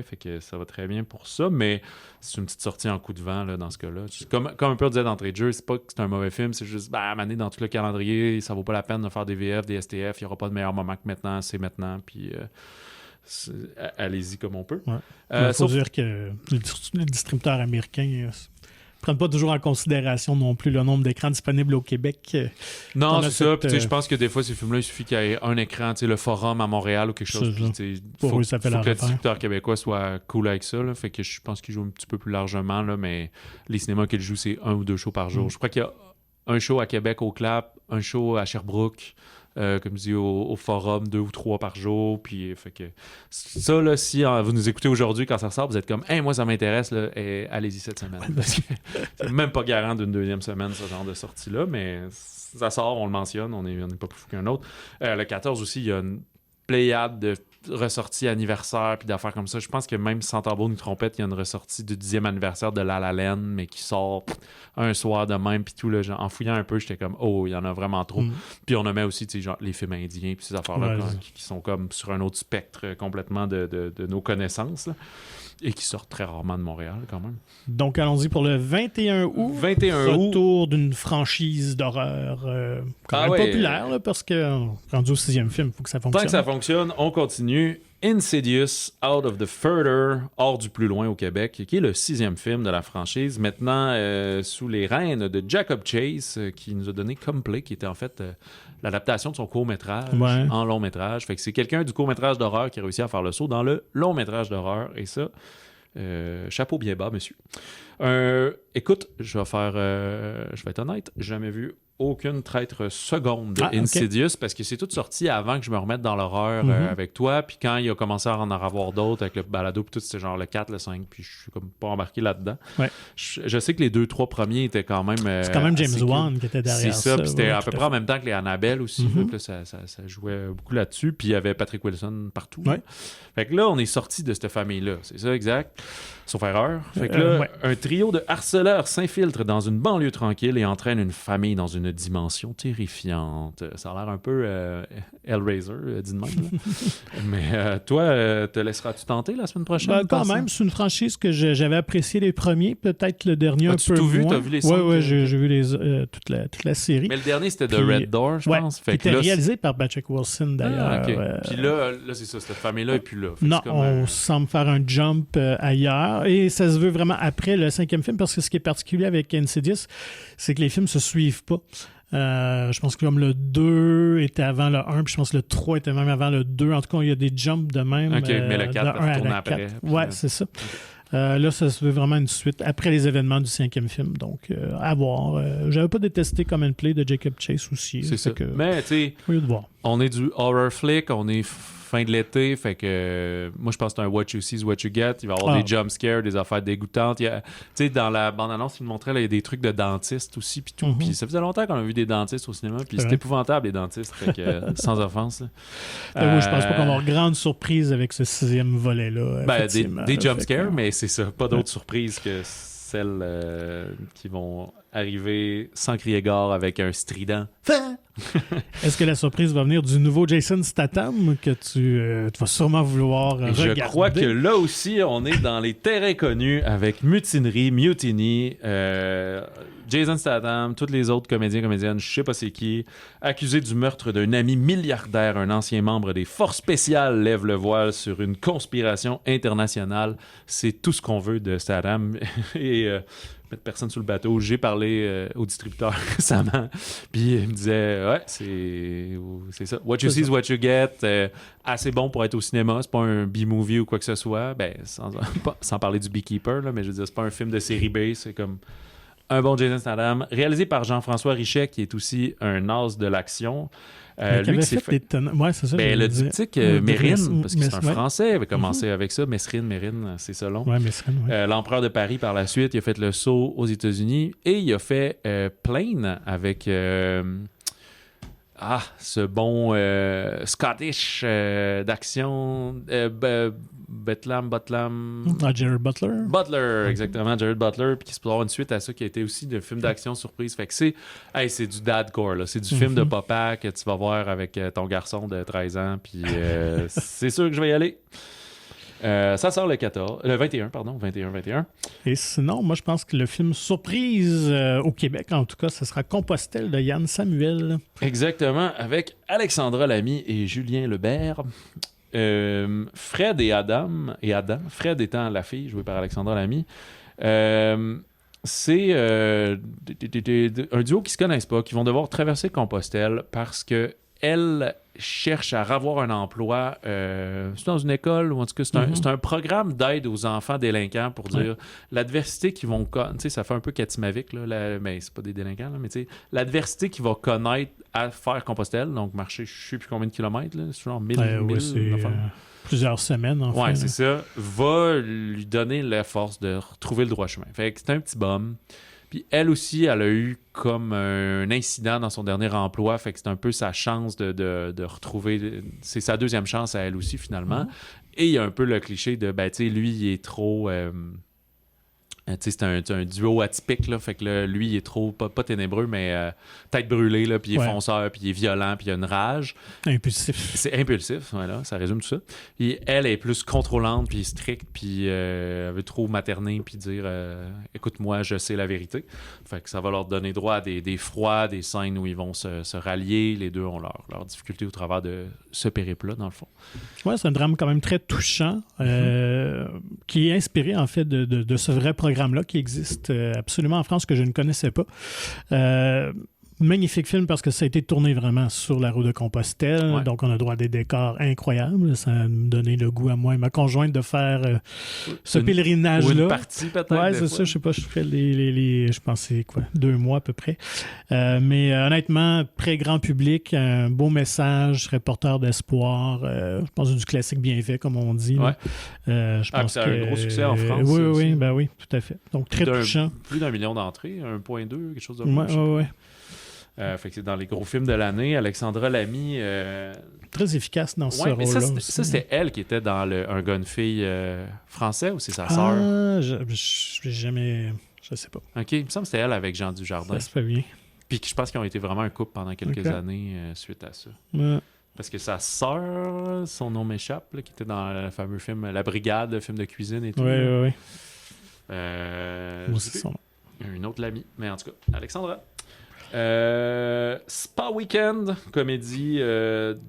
Speaker 2: fait que ça va très bien pour ça. Mais c'est une petite sortie en coup de vent là, dans ce cas-là. Comme un peu disait d'entrée de jeu, c'est pas que c'est un mauvais film, c'est juste, à un moment donné, dans tout le calendrier, ça vaut pas la peine de faire des VF, des STF. Il n'y aura pas de meilleur moment que maintenant, c'est maintenant. Puis allez-y comme on peut.
Speaker 1: Il faut dire que les distributeurs américains ne prennent pas toujours en considération non plus le nombre d'écrans disponibles au Québec.
Speaker 2: Non, c'est ça. Puis, je pense que des fois, ces films-là, il suffit qu'il y ait un écran, le Forum à Montréal ou quelque chose. Il faut que le distributeur québécois soit cool avec ça. Là. Fait que je pense qu'il joue un petit peu plus largement, là, mais les cinémas qu'il joue, c'est 1 ou 2 shows par jour. Je crois qu'il y a un show à Québec au Clap, un show à Sherbrooke, comme je dis, au Forum, 2 ou 3 par jour. Puis, fait que ça, là, si vous nous écoutez aujourd'hui quand ça sort, vous êtes comme, moi, ça m'intéresse, là, allez-y cette semaine. Parce que c'est même pas garant d'une 2e semaine, ce genre de sortie-là, mais ça sort, on le mentionne, on n'est pas plus fou qu'un autre. Le 14 aussi, il y a une pléiade de ressorties anniversaire puis d'affaires comme ça. Je pense que même sans tambour ni trompette, il y a une ressortie du 10e anniversaire de La La Land, mais qui sort un soir de même, puis tout, là, genre, en fouillant un peu, j'étais comme, il y en a vraiment trop. Puis on a mis aussi, genre, les films indiens, puis ces affaires-là qui sont comme sur un autre spectre complètement de nos connaissances, là, et qui sortent très rarement de Montréal, quand même.
Speaker 1: Donc, allons-y pour le 21 août. Retour d'une franchise d'horreur quand même populaire, là, parce que rendu au 6e film, il faut que ça fonctionne.
Speaker 2: Tant que ça fonctionne, on continue. Insidious, Out of the Further, hors du plus loin au Québec, qui est le 6e film de la franchise, maintenant sous les rênes de Jacob Chase, qui nous a donné Complay, qui était en fait l'adaptation de son court-métrage en long-métrage. Fait que c'est quelqu'un du court-métrage d'horreur qui a réussi à faire le saut dans le long-métrage d'horreur, et ça, chapeau bien bas, monsieur. Écoute, je vais être honnête, j'ai jamais vu aucune traître seconde de Insidious, parce que c'est tout sorti avant que je me remette dans l'horreur avec toi, puis quand il a commencé à en avoir d'autres avec le balado, puis tout, c'était genre le 4, le 5, puis je suis comme pas embarqué là-dedans. Je sais que les 2-3 premiers étaient quand même... c'est
Speaker 1: quand même James Wan qui était derrière ça.
Speaker 2: C'est ça, puis c'était à peu près en même temps que les Annabelle aussi, puis là, ça jouait beaucoup là-dessus, puis il y avait Patrick Wilson partout. Fait que là, on est sorti de cette famille-là, c'est ça, exact. Sauf erreur. Fait que là, un trio de harceleurs s'infiltre dans une banlieue tranquille et entraîne une famille dans une dimension terrifiante. Ça a l'air un peu Hellraiser, dis de même. Mais toi, te laisseras-tu tenter la semaine prochaine?
Speaker 1: Quand même, c'est une franchise que j'avais apprécié les premiers, peut-être le dernier un peu
Speaker 2: tout vu?
Speaker 1: moins.
Speaker 2: T'as vu les 5?
Speaker 1: Oui, j'ai vu toute la série.
Speaker 2: Mais le dernier, c'était The Red Door, je pense.
Speaker 1: Qui était réalisé par Patrick Wilson, d'ailleurs.
Speaker 2: Puis là, c'est ça, cette famille-là n'est plus là.
Speaker 1: Non, on semble faire un jump ailleurs. Et ça se veut vraiment après le 5e film, parce que ce qui est particulier avec Insidious, c'est que les films se suivent pas. Je pense que comme le 2 était avant le 1, puis je pense que le 3 était même avant le 2. En tout cas, il y a des jumps de même.
Speaker 2: OK, mais le 4 retourne après.
Speaker 1: Ouais, c'est ça. Là, ça se veut vraiment une suite après les événements du 5e film. Donc, à voir. J'avais pas détesté Common Play de Jacob Chase aussi.
Speaker 2: C'est ça. Mais, tu sais, on est du horror flick, on est fin de l'été, fait que moi, je pense que c'est un what you see is what you get. Il va y avoir des jump scares, des affaires dégoûtantes. Tu sais, dans la bande-annonce, il me montrait, là, il y a des trucs de dentistes aussi, puis tout. Puis ça faisait longtemps qu'on a vu des dentistes au cinéma, puis c'est épouvantable, les dentistes. Fait que, sans offense.
Speaker 1: Oui, je pense pas qu'on va avoir grande surprise avec ce 6e volet-là.
Speaker 2: Des jump scares, mais c'est ça. Pas d'autres surprises que celles qui vont arriver sans crier gare avec un strident.
Speaker 1: Est-ce que la surprise va venir du nouveau Jason Statham que tu vas sûrement vouloir regarder?
Speaker 2: Je crois que là aussi, on est dans les terrains connus avec Mutiny, Jason Statham, tous les autres comédiennes, je sais pas c'est qui, accusés du meurtre d'un ami milliardaire, un ancien membre des forces spéciales, lève le voile sur une conspiration internationale. C'est tout ce qu'on veut de Statham. Et mettre personne sous le bateau. J'ai parlé au distributeur récemment, puis il me disait ouais, c'est ça. What you see is what you get. Assez bon pour être au cinéma. C'est pas un B-movie ou quoi que ce soit. Ben, sans parler du Beekeeper, là, mais je veux dire, c'est pas un film de série B. C'est comme un bon Jason Statham, réalisé par Jean-François Richet, qui est aussi un as de l'action.
Speaker 1: Lui qui s'est fait... Ouais, c'est ça,
Speaker 2: le diptyque Mérine, parce que c'est un Français, il avait commencé avec ça. Mérine, c'est ça long.
Speaker 1: Ouais, Messrine, ouais.
Speaker 2: L'Empereur de Paris par la suite, il a fait le saut aux États-Unis et il a fait Plane avec ce bon Scottish d'action Butlam.
Speaker 1: Jared Butler.
Speaker 2: Butler, exactement, Jared Butler, puis qui se peut avoir une suite à ça qui a été aussi un film d'action surprise. Fait que c'est du dadcore, là. C'est du film de papa que tu vas voir avec ton garçon de 13 ans, puis c'est sûr que je vais y aller. Ça sort le 21.
Speaker 1: Et sinon, moi, je pense que le film surprise au Québec, en tout cas, ce sera Compostelle de Yann Samuel.
Speaker 2: Exactement, avec Alexandra Lamy et Julien Lebert. Fred et Adam, Fred étant la fille jouée par Alexandra Lamy, c'est un duo qui se connaissent pas, qui vont devoir traverser Compostelle parce que elle cherche à avoir un emploi c'est dans une école ou en tout cas c'est un programme d'aide aux enfants délinquants pour dire l'adversité qu'ils vont tu sais, ça fait un peu Katimavik là, mais c'est pas des délinquants là, mais tu sais l'adversité qu'ils vont connaître à faire Compostelle, donc marcher je sais plus combien de kilomètres là, c'est genre 1000
Speaker 1: plusieurs semaines en fait.
Speaker 2: Ouais, c'est ça, va lui donner la force de retrouver le droit chemin. Fait que c'est un petit bum. Puis elle aussi, elle a eu comme un incident dans son dernier emploi, fait que c'est un peu sa chance de retrouver... C'est sa deuxième chance à elle aussi, finalement. Et il y a un peu le cliché de, ben, tu sais, lui, il est trop... c'est un duo atypique, là, fait que là, lui, il est trop, pas ténébreux, mais tête brûlée, là, puis il est fonceur, puis il est violent, puis il a une rage.
Speaker 1: Impulsif.
Speaker 2: C'est impulsif, voilà, ça résume tout ça. Puis elle est plus contrôlante, puis stricte, puis elle veut trop materner, puis dire écoute-moi, je sais la vérité. Fait que ça va leur donner droit à des froids, des scènes où ils vont se rallier. Les deux ont leurs difficultés au travers de ce périple-là, dans le fond. Ouais,
Speaker 1: c'est un drame quand même très touchant, qui est inspiré, en fait, de ce vrai programme là qui existe absolument en France que je ne connaissais pas. Magnifique film parce que ça a été tourné vraiment sur la route de Compostelle. Ouais. Donc, on a droit à des décors incroyables. Ça me donnait le goût à moi et ma conjointe de faire ce pèlerinage-là.
Speaker 2: Ou une partie, peut-être.
Speaker 1: Oui, c'est ça. Je sais pas, je fais je pensais 2 mois à peu près. Mais honnêtement, très grand public, un beau message, porteur d'espoir. Je pense du classique bien fait, comme on dit.
Speaker 2: Ouais.
Speaker 1: Je pense
Speaker 2: c'est un gros succès en France.
Speaker 1: Oui, tout à fait. Donc, très touchant.
Speaker 2: Plus d'1 million d'entrées, 1,2, quelque chose de
Speaker 1: Oui.
Speaker 2: Fait que c'est dans les gros films de l'année. Alexandra Lamy...
Speaker 1: très efficace dans ce rôle-là.
Speaker 2: Ça, c'était elle qui était dans Un gars, une fille français ou c'est sa sœur?
Speaker 1: J'ai jamais... Je sais pas.
Speaker 2: OK, il me semble que c'était elle avec Jean Dujardin.
Speaker 1: Ça se fait bien.
Speaker 2: Puis je pense qu'ils ont été vraiment un couple pendant quelques années suite à ça.
Speaker 1: Ouais.
Speaker 2: Parce que sa sœur, son nom m'échappe, là, qui était dans le fameux film La Brigade, le film de cuisine et tout.
Speaker 1: Oui.
Speaker 2: Moi
Speaker 1: aussi son nom.
Speaker 2: Une autre Lamy, mais en tout cas, Alexandra. Spa Weekend, comédie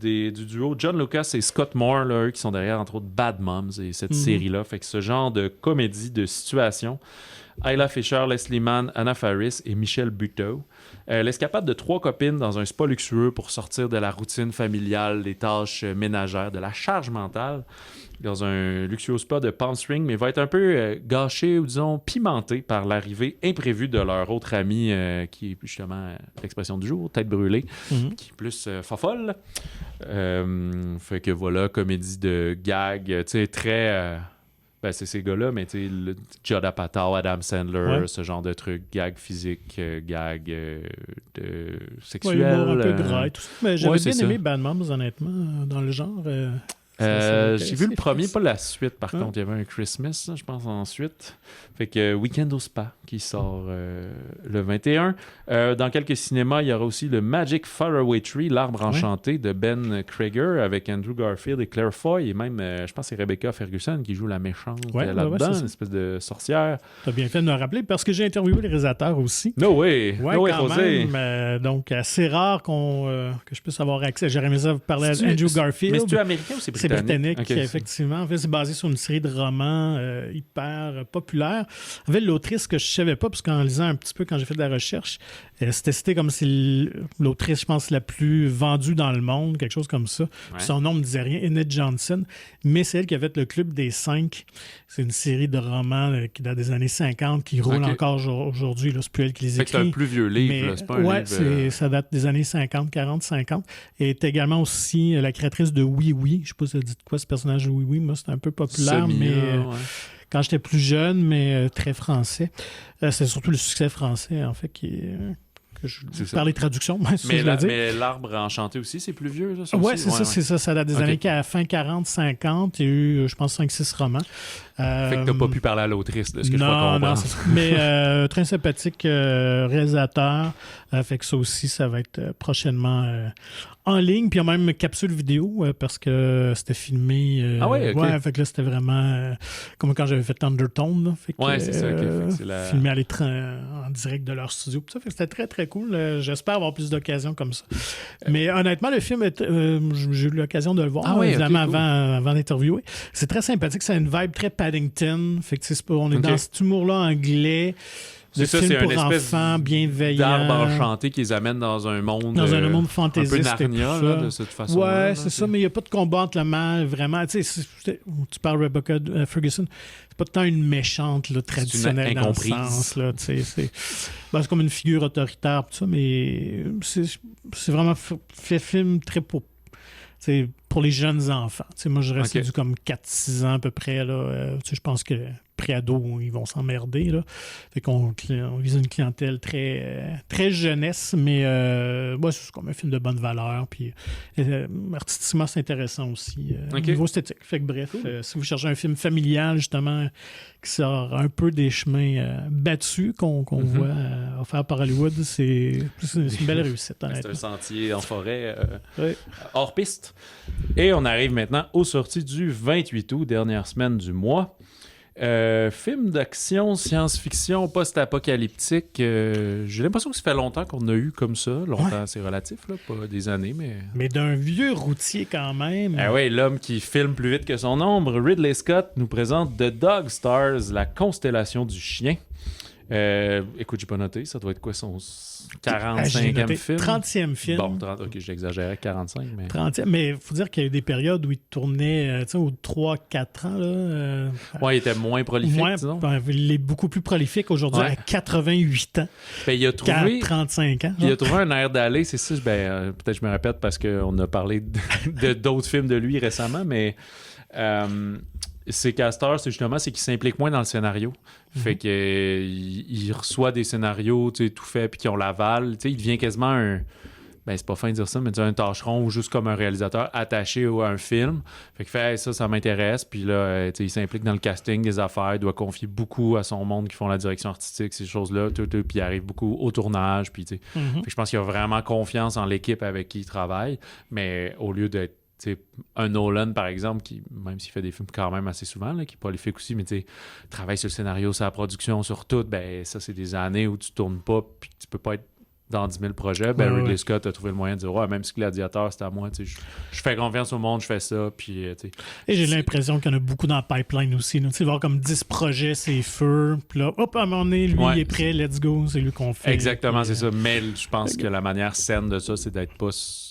Speaker 2: du duo John Lucas et Scott Moore, là, eux qui sont derrière entre autres Bad Moms et cette série-là. Fait que ce genre de comédie de situation Ayla Fisher, Leslie Mann, Anna Faris et Michelle Buteau. L'escapade de 3 copines dans un spa luxueux pour sortir de la routine familiale, des tâches ménagères, de la charge mentale, dans un luxueux spa de Palm Springs, mais va être un peu gâché ou disons pimenté par l'arrivée imprévue de leur autre amie, qui est justement l'expression du jour, tête brûlée, qui est plus fofolle. Fait que voilà, comédie de gag, tu sais, très... ben c'est ces gars-là, mais tu sais, Judd Apatow, Adam Sandler, ce genre de trucs, gag physique, gag de sexuel.
Speaker 1: Ouais, humour un peu gras et tout ça. Mais j'avais bien aimé Bad Moms, honnêtement, dans le genre.
Speaker 2: J'ai vu le premier, pas la suite, par contre. Il y avait un Christmas, je pense, ensuite. Fait que Weekend au Spa, qui sort le 21. Dans quelques cinémas, il y aura aussi le Magic Faraway Tree, l'arbre enchanté de Ben Krager, avec Andrew Garfield et Claire Foy, et même, je pense que c'est Rebecca Ferguson qui joue la méchante là-dedans, une espèce de sorcière.
Speaker 1: T'as bien fait de me rappeler, parce que j'ai interviewé les réalisateurs aussi.
Speaker 2: No way!
Speaker 1: Ouais,
Speaker 2: no way,
Speaker 1: quand
Speaker 2: José!
Speaker 1: même, donc, assez rare que je puisse avoir accès. J'aurais aimé ça parler à Andrew Garfield.
Speaker 2: Mais c'est-tu américain ou c'est britannique?
Speaker 1: C'est britannique,
Speaker 2: okay.
Speaker 1: Effectivement. En fait, c'est basé sur une série de romans hyper populaires. En fait, l'autrice que je ne savais pas, parce qu'en lisant un petit peu quand j'ai fait de la recherche, c'était cité comme si l'autrice, je pense, la plus vendue dans le monde, quelque chose comme ça. Ouais. Son nom ne me disait rien, Enid Johnson, mais c'est elle qui a fait le Club des 5. C'est une série de romans qui date des années 50, qui roule encore aujourd'hui. Là, c'est plus elle qui les écrit.
Speaker 2: C'est un plus vieux livre, c'est pas un livre...
Speaker 1: ça date des années 50, 40, 50. Et est également aussi la créatrice de Oui Oui. Je ne sais pas si ça dit de quoi ce personnage de Oui Oui. Moi, c'est un peu populaire, mais quand j'étais plus jeune, mais très français. C'est surtout le succès français, en fait, qui est... par les traductions,
Speaker 2: mais l'arbre enchanté aussi, c'est plus vieux, ça?
Speaker 1: Oui, c'est ça. Ça date des années fin 40-50. Il y a eu, je pense, 5-6 romans.
Speaker 2: Fait que t'as pas pu parler à l'autrice, de ce que je peux comprendre.
Speaker 1: Non, c'est ça. Mais très sympathique réalisateur. Fait que ça aussi, ça va être prochainement en ligne. Puis il y a même une capsule vidéo parce que c'était filmé. Fait que là, c'était vraiment comme quand j'avais fait Undertone. Fait que,
Speaker 2: c'est ça. C'est
Speaker 1: filmé en direct de leur studio. Fait que c'était très, très cool. J'espère avoir plus d'occasions comme ça. Mais honnêtement, le film, j'ai eu l'occasion de le voir, évidemment, avant d'interviewer. C'est très sympathique. C'est une vibe très Paddington. Fait que on est dans cet humour-là anglais.
Speaker 2: C'est
Speaker 1: pour
Speaker 2: une espèce
Speaker 1: enfants, bienveillant.
Speaker 2: D'arbre enchanté qui les amène dans un monde...
Speaker 1: fantaisiste.
Speaker 2: Un peu Narnia, là, de cette façon.
Speaker 1: Ouais, c'est ça, mais il n'y a pas de combat entre le mal, vraiment. Tu sais, tu parles Rebecca Ferguson, c'est pas tant une méchante là, traditionnelle dans le sens. Là, c'est comme une figure autoritaire, tout ça, mais c'est vraiment fait film très pour les jeunes enfants. T'sais, moi, je reste du comme 4-6 ans à peu près. Je pense que pré-ado, ils vont s'emmerder. Là. Fait qu'on vise une clientèle très, très jeunesse, mais c'est comme un film de bonne valeur. Puis artistiquement, c'est intéressant aussi. Au niveau esthétique. Fait que bref, si vous cherchez un film familial, justement, qui sort un peu des chemins battus qu'on voit offert par Hollywood, c'est une belle réussite.
Speaker 2: C'est un sentier en forêt hors piste. Et on arrive maintenant aux sorties du 28 août, dernière semaine du mois. Film d'action, science-fiction, post-apocalyptique. J'ai l'impression que ça fait longtemps qu'on a eu comme ça. Longtemps, c'est relatif, là, pas des années, mais...
Speaker 1: Mais d'un vieux routier quand même.
Speaker 2: Ah oui, l'homme qui filme plus vite que son ombre. Ridley Scott nous présente The Dog Stars, la constellation du chien. Écoute, j'ai pas noté. Ça doit être quoi son 45e film?
Speaker 1: 30e film.
Speaker 2: Bon, j'exagérais, 45. Mais...
Speaker 1: 30e, mais il faut dire qu'il y a eu des périodes où il tournait aux 3-4 ans. Là,
Speaker 2: il était moins prolifique, disons.
Speaker 1: Il est beaucoup plus prolifique aujourd'hui à 88 ans.
Speaker 2: Il a trouvé...
Speaker 1: 35 ans.
Speaker 2: Il a trouvé un air d'aller, c'est ça. Peut-être que je me répète parce qu'on a parlé d'autres films de lui récemment, mais... Ses casteurs, c'est qu'il s'implique moins dans le scénario. Fait que il reçoit des scénarios tout faits puis qui ont l'aval. Il devient quasiment un... c'est pas fin de dire ça, mais un tâcheron ou juste comme un réalisateur attaché à un film. Fait que fait ça m'intéresse. Puis là, il s'implique dans le casting des affaires. Il doit confier beaucoup à son monde qui font la direction artistique, ces choses-là. Puis il arrive beaucoup au tournage. Puis, fait que je pense qu'il a vraiment confiance en l'équipe avec qui il travaille. Mais au lieu d'être un Nolan, par exemple, qui, même s'il fait des films quand même assez souvent, là, qui est prolifique aussi, mais travaille sur le scénario, sur la production, sur tout, ça, c'est des années où tu tournes pas puis tu peux pas être dans 10 000 projets, Ridley Scott a trouvé le moyen de dire même si Gladiator c'était à moi, je fais confiance au monde, je fais ça, puis
Speaker 1: et j'ai l'impression qu'il y en a beaucoup dans le pipeline aussi, tu sais, voir comme 10 projets, c'est feu, puis là, hop, à un moment donné, lui il est prêt, let's go, c'est lui qu'on fait.
Speaker 2: Exactement, c'est ça, mais je pense que la manière saine de ça, c'est d'être pas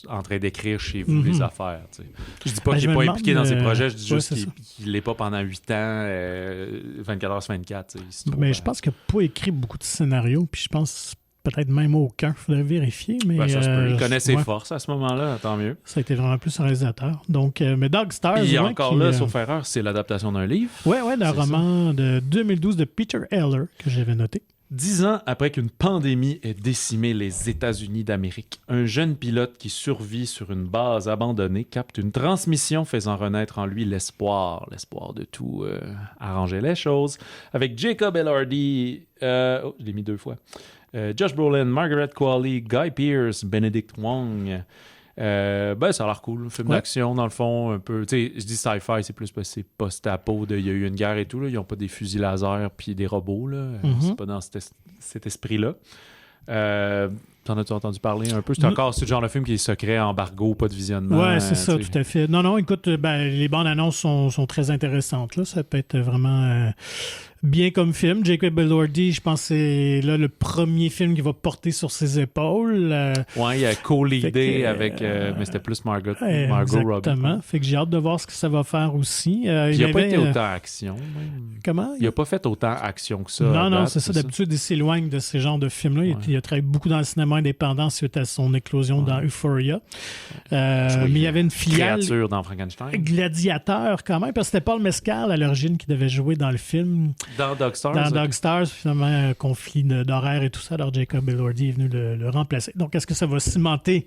Speaker 2: en train d'écrire chez vous les affaires, tu sais. Je dis pas qu'il est pas impliqué dans ses projets, je dis juste qu'il l'est pas pendant 8 ans, 24 heures sur 24,
Speaker 1: mais je pense qu'il n'a pas écrit beaucoup de scénarios, puis je pense peut-être même aucun, il faudrait vérifier. Mais,
Speaker 2: ça se peut. Il connaît ses forces à ce moment-là, tant mieux.
Speaker 1: Ça a été vraiment plus un réalisateur. Donc, mais Dog Stars...
Speaker 2: Puis encore là, sauf erreur, c'est l'adaptation d'un livre.
Speaker 1: Oui, d'un roman de 2012 de Peter Heller, que j'avais noté.
Speaker 2: 10 ans après qu'une pandémie ait décimé les États-Unis d'Amérique, un jeune pilote qui survit sur une base abandonnée capte une transmission faisant renaître en lui l'espoir de tout arranger les choses. Avec Jacob Elordi, je l'ai mis 2 fois, Josh Brolin, Margaret Qualley, Guy Pearce, Benedict Wong. Ça a l'air cool, un film d'action dans le fond, un peu, tu sais, je dis sci-fi, c'est plus parce que c'est post-apo, il y a eu une guerre et tout, là. Ils n'ont pas des fusils laser puis des robots, là. C'est pas dans cet esprit-là. T'en as-tu entendu parler un peu? C'est encore ce genre de film qui est secret, embargo, pas de visionnement.
Speaker 1: Oui, c'est ça, tout à fait. Non, écoute, les bandes annonces sont très intéressantes, là. Ça peut être vraiment... bien comme film. Jacob Elordi, je pense que c'est là le premier film qui va porter sur ses épaules.
Speaker 2: Il a co-leadé avec... mais c'était plus Margot Robbie.
Speaker 1: Exactement. Fait que j'ai hâte de voir ce que ça va faire aussi.
Speaker 2: Il n'a pas été autant action. Même.
Speaker 1: Comment?
Speaker 2: Il n'a pas fait autant action que ça.
Speaker 1: Non, c'est ça. D'habitude, il s'éloigne de ces genres de films-là. Il a travaillé beaucoup dans le cinéma indépendant suite à son éclosion dans Euphoria. Mais il y avait une filiale...
Speaker 2: Créature dans Frankenstein.
Speaker 1: Gladiateur, quand même, parce que c'était Paul Mescal, à l'origine, qui devait jouer dans le film...
Speaker 2: Dans Dog
Speaker 1: Stars, finalement, un conflit d'horaire et tout ça. Alors, Jacob Elordi est venu le remplacer. Donc, est-ce que ça va cimenter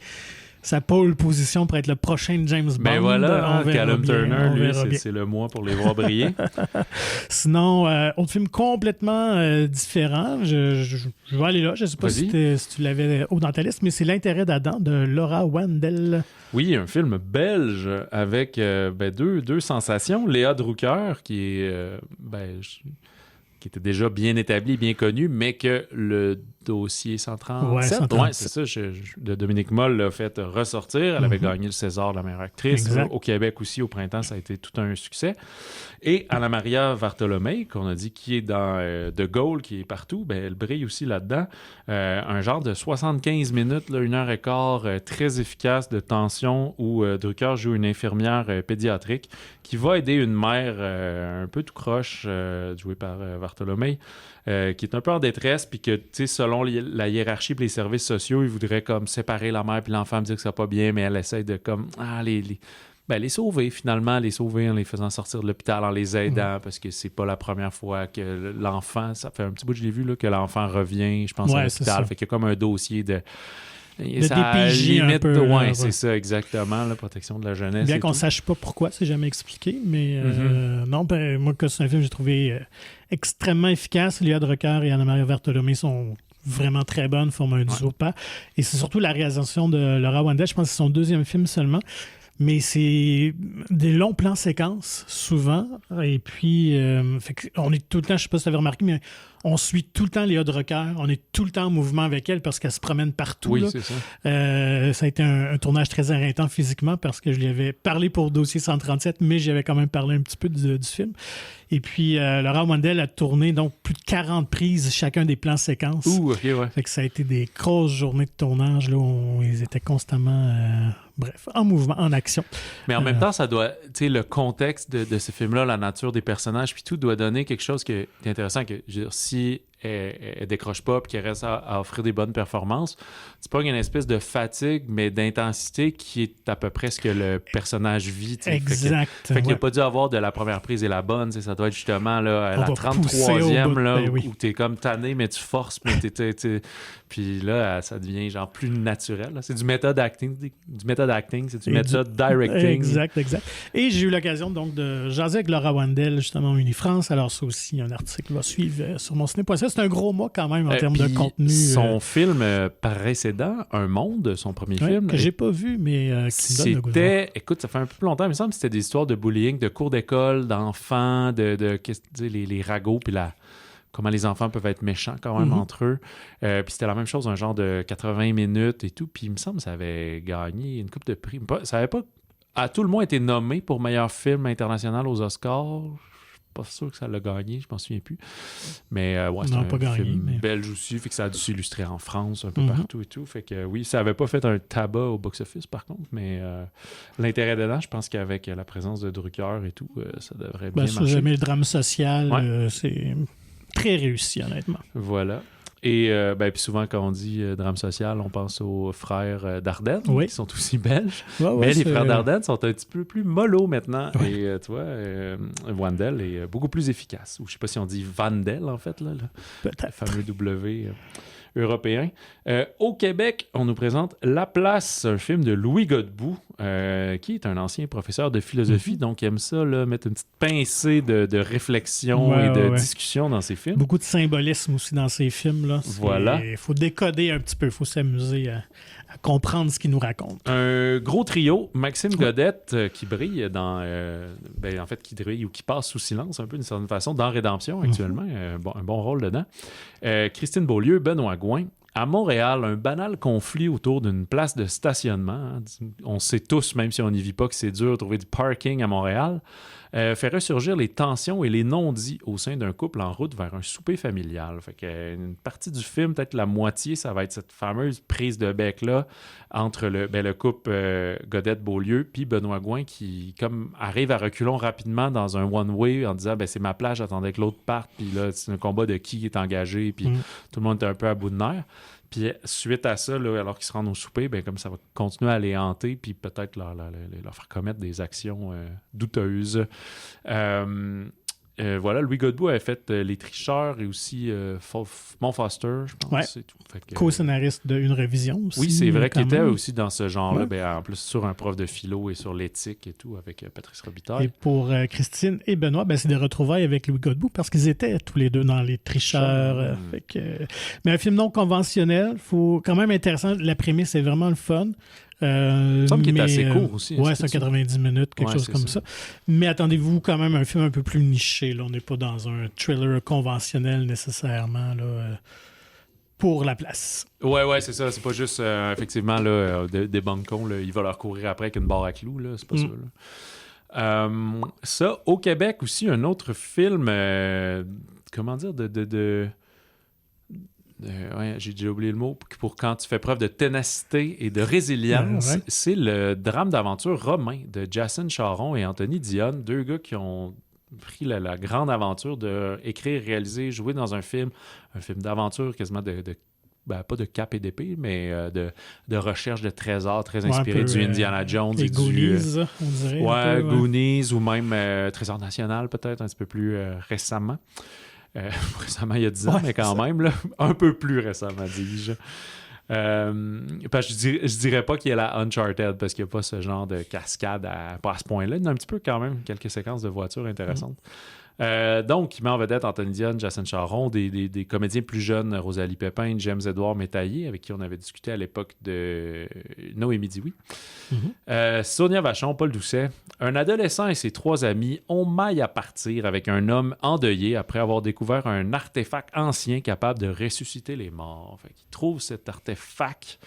Speaker 1: sa pole position pour être le prochain James Bond?
Speaker 2: Ben voilà, Callum Turner, lui, c'est le mois pour les voir briller.
Speaker 1: Sinon, autre film complètement différent. Je vais aller là. Je ne sais pas si tu l'avais haut dans ta liste, mais c'est L'intérêt d'Adam de Laura Wandel.
Speaker 2: Oui, un film belge avec deux sensations. Léa Drucker, qui est... qui était déjà bien établi, bien connu, mais que le dossier 137, c'est ça, de Dominique Moll l'a fait ressortir. Elle avait gagné le César de la meilleure actrice. Au Québec aussi, au printemps, ça a été tout un succès. Et Anna Maria Vartolomei, qu'on a dit qui est dans De Gaulle, qui est partout, elle brille aussi là-dedans. Un genre de 75 minutes, là, 1h15, très efficace de tension, où Drucker joue une infirmière pédiatrique qui va aider une mère un peu tout croche, jouée par Vartolomei, qui est un peu en détresse, puis que, tu sais, selon la hiérarchie et les services sociaux, ils voudraient comme séparer la mère puis l'enfant, me dire que ça va pas bien, mais elle essaie de comme les sauver finalement, les sauver en les faisant sortir de l'hôpital, en les aidant, parce que c'est pas la première fois que l'enfant, ça fait un petit bout que je l'ai vu, là, que l'enfant revient, je pense, à l'hôpital. Fait qu'il y a comme un dossier de
Speaker 1: DPJ
Speaker 2: limite,
Speaker 1: un peu.
Speaker 2: C'est ça, exactement, la protection de la jeunesse.
Speaker 1: Bien qu'on ne sache pas pourquoi, c'est jamais expliqué, mais non, moi, que c'est un film que j'ai trouvé extrêmement efficace. Léa Drucker et Anna Maria Vartolomei sont vraiment très bonnes, forment un duo pas. Et c'est surtout la réalisation de Laura Wandel, je pense que c'est son 2e film seulement. Mais c'est des longs plans séquences, souvent. Et puis, on est tout le temps, je ne sais pas si tu avais remarqué, mais on suit tout le temps Léa Drucker. On est tout le temps en mouvement avec elle parce qu'elle se promène partout.
Speaker 2: Oui,
Speaker 1: là.
Speaker 2: c'est ça.
Speaker 1: Ça a été un tournage très éreintant physiquement parce que je lui avais parlé pour Dossier 137, mais j'avais quand même parlé un petit peu du film. Et puis, Laura Wandel a tourné donc plus de 40 prises chacun des plans séquences.
Speaker 2: OK, ouais.
Speaker 1: Fait que ça a été des grosses journées de tournage là, où ils étaient constamment... en mouvement, en action.
Speaker 2: Mais en même temps, ça doit, tu sais, le contexte de ce film-là, la nature des personnages, puis tout doit donner quelque chose qui est intéressant. Que, je veux dire, si elle décroche pas puis qu'elle reste à offrir des bonnes performances, c'est pas une espèce de fatigue, mais d'intensité qui est à peu près ce que le personnage vit. T'sais.
Speaker 1: Exact.
Speaker 2: Fait qu'il n'a pas dû avoir de la première prise et la bonne. Ça doit être justement là, la 33e là, où t'es comme tanné, mais tu forces, mais puis là, ça devient genre plus naturel. Là. C'est du méthode acting, c'est du méthode directing.
Speaker 1: Exact. Et j'ai eu l'occasion donc de jaser avec Laura Wandel, justement, au Unifrance. Alors ça aussi, un article va suivre sur mon ciné.ca. C'est un gros mois quand même en termes de contenu.
Speaker 2: Son film précédent, Un Monde, son premier film.
Speaker 1: Que j'ai pas vu, mais qui donne le goût de voir.
Speaker 2: Écoute, ça fait un peu plus longtemps, mais il me semble que c'était des histoires de bullying, de cours d'école, d'enfants, les ragots, puis comment les enfants peuvent être méchants quand même entre eux. Puis c'était la même chose, un genre de 80 minutes et tout. Puis il me semble que ça avait gagné une couple de prix. Ça n'avait pas à tout le moins été nommé pour meilleur film international aux Oscars. Pas sûr que ça l'a gagné, je m'en souviens plus. Mais c'est un film belge aussi, fait que ça a dû s'illustrer en France, un peu partout et tout. Fait que oui, ça avait pas fait un tabac au box-office par contre, mais l'intérêt dedans, je pense qu'avec la présence de Drucker et tout, ça devrait bien marcher.
Speaker 1: Si jamais le drame social, c'est très réussi, honnêtement.
Speaker 2: Voilà. Et puis souvent, quand on dit drame social, on pense aux frères Dardenne, qui sont aussi belges. Mais les frères Dardenne sont un petit peu plus mollo maintenant. Et tu vois, Wandel est beaucoup plus efficace. Ou je ne sais pas si on dit Vandel, en fait, là, le fameux W européen. Au Québec, on nous présente La Place, un film de Louis Godbout, qui est un ancien professeur de philosophie, donc il aime ça, là, mettre une petite pincée de réflexion et de discussion dans ses films.
Speaker 1: Beaucoup de symbolisme aussi dans ses films. Là.
Speaker 2: Voilà.
Speaker 1: Il faut décoder un petit peu, il faut s'amuser à comprendre ce qu'il nous raconte.
Speaker 2: Un gros trio, Maxime Godette, qui brille dans... en fait, qui brille ou qui passe sous silence un peu d'une certaine façon dans Rédemption actuellement. Un bon rôle dedans. Christine Beaulieu, Benoît Gouin. À Montréal, un banal conflit autour d'une place de stationnement. On sait tous, même si on n'y vit pas, que c'est dur de trouver du parking à Montréal. Fait ressurgir les tensions et les non-dits au sein d'un couple en route vers un souper familial. Fait qu'une partie du film, peut-être la moitié, ça va être cette fameuse prise de bec-là entre le couple Godette-Beaulieu puis Benoît Gouin qui comme arrive à reculons rapidement dans un one-way en disant c'est ma plage, j'attendais que l'autre parte, puis là, c'est un combat de qui est engagé, puis tout le monde est un peu à bout de nerfs. Puis suite à ça, là, alors qu'ils se rendent au souper, comme ça va continuer à les hanter, puis peut-être leur faire commettre des actions douteuses. Voilà, Louis Godbout avait fait Les Tricheurs et aussi Mon Foster, je pense.
Speaker 1: Ouais.
Speaker 2: C'est tout.
Speaker 1: Co-scénariste d'une révision aussi.
Speaker 2: Oui, c'est vrai qu'il était aussi dans ce genre-là, en plus sur un prof de philo et sur l'éthique et tout, avec Patrice Robitaille.
Speaker 1: Et pour Christine et Benoît, c'est des retrouvailles avec Louis Godbout parce qu'ils étaient tous les deux dans Les Tricheurs. Mais un film non conventionnel, faut quand même intéressant. La prémisse est vraiment le fun.
Speaker 2: Il me semble qu'il est assez court aussi.
Speaker 1: Oui, c'est 90 minutes, quelque chose comme ça. Mais attendez-vous quand même un film un peu plus niché. Là. On n'est pas dans un thriller conventionnel nécessairement là, pour La Place.
Speaker 2: Ouais, c'est ça. C'est pas juste, effectivement, là, des bancons, là, il va leur courir après avec une barre à clous. Là. C'est pas ça. Là. Ça, au Québec aussi, un autre film, comment dire, j'ai déjà oublié le mot, pour quand tu fais preuve de ténacité et de résilience, c'est le drame d'aventure Romain de Jason Charon et Anthony Dionne, deux gars qui ont pris la grande aventure d'écrire, réaliser, jouer dans un film d'aventure quasiment pas de cap et d'épée, mais de recherche de trésors très inspiré du Indiana Jones et
Speaker 1: Goonies, on dirait.
Speaker 2: Goonies ou même Trésor national peut-être un petit peu plus récemment. Récemment, il y a 10 ans, mais quand même, là, un peu plus récemment, dis-je. Parce que je dirais pas qu'il y a la Uncharted, parce qu'il n'y a pas ce genre de cascade pas à ce point-là. Il y a un petit peu quand même quelques séquences de voitures intéressantes. Donc, il met en vedette Anthony Dionne, Jason Charon, des comédiens plus jeunes, Rosalie Pépin, James-Édouard Métaillé, avec qui on avait discuté à l'époque de Noémie Dioui. Sonia Vachon, Paul Doucet. Un adolescent et ses 3 amis ont maille à partir avec un homme endeuillé après avoir découvert un artefact ancien capable de ressusciter les morts. Fait qu'ils trouvent cet artefact...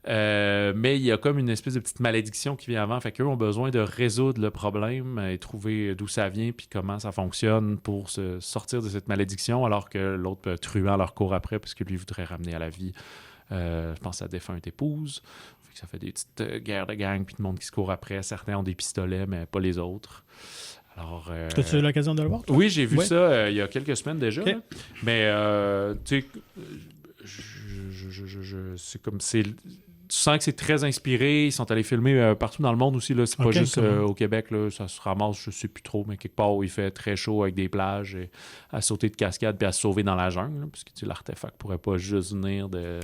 Speaker 2: mais il y a comme une espèce de petite malédiction qui vient avant. Fait qu'eux ont besoin de résoudre le problème et trouver d'où ça vient puis comment ça fonctionne pour se sortir de cette malédiction, alors que l'autre truand leur court après parce que lui voudrait ramener à la vie, je pense, sa défunte épouse. Fait que ça fait des petites guerres de gang puis de monde qui se court après. Certains ont des pistolets, mais pas les autres. Alors,
Speaker 1: as-tu eu l'occasion de le voir, toi?
Speaker 2: Oui, j'ai vu ça il y a quelques semaines déjà. Okay. Mais, tu sais, c'est comme... Tu sens que c'est très inspiré. Ils sont allés filmer partout dans le monde aussi. Là. C'est pas juste au Québec. Là. Ça se ramasse, je sais plus trop, mais quelque part où il fait très chaud avec des plages, et à sauter de cascade puis à se sauver dans la jungle. Là, parce que l'artefact pourrait pas juste venir de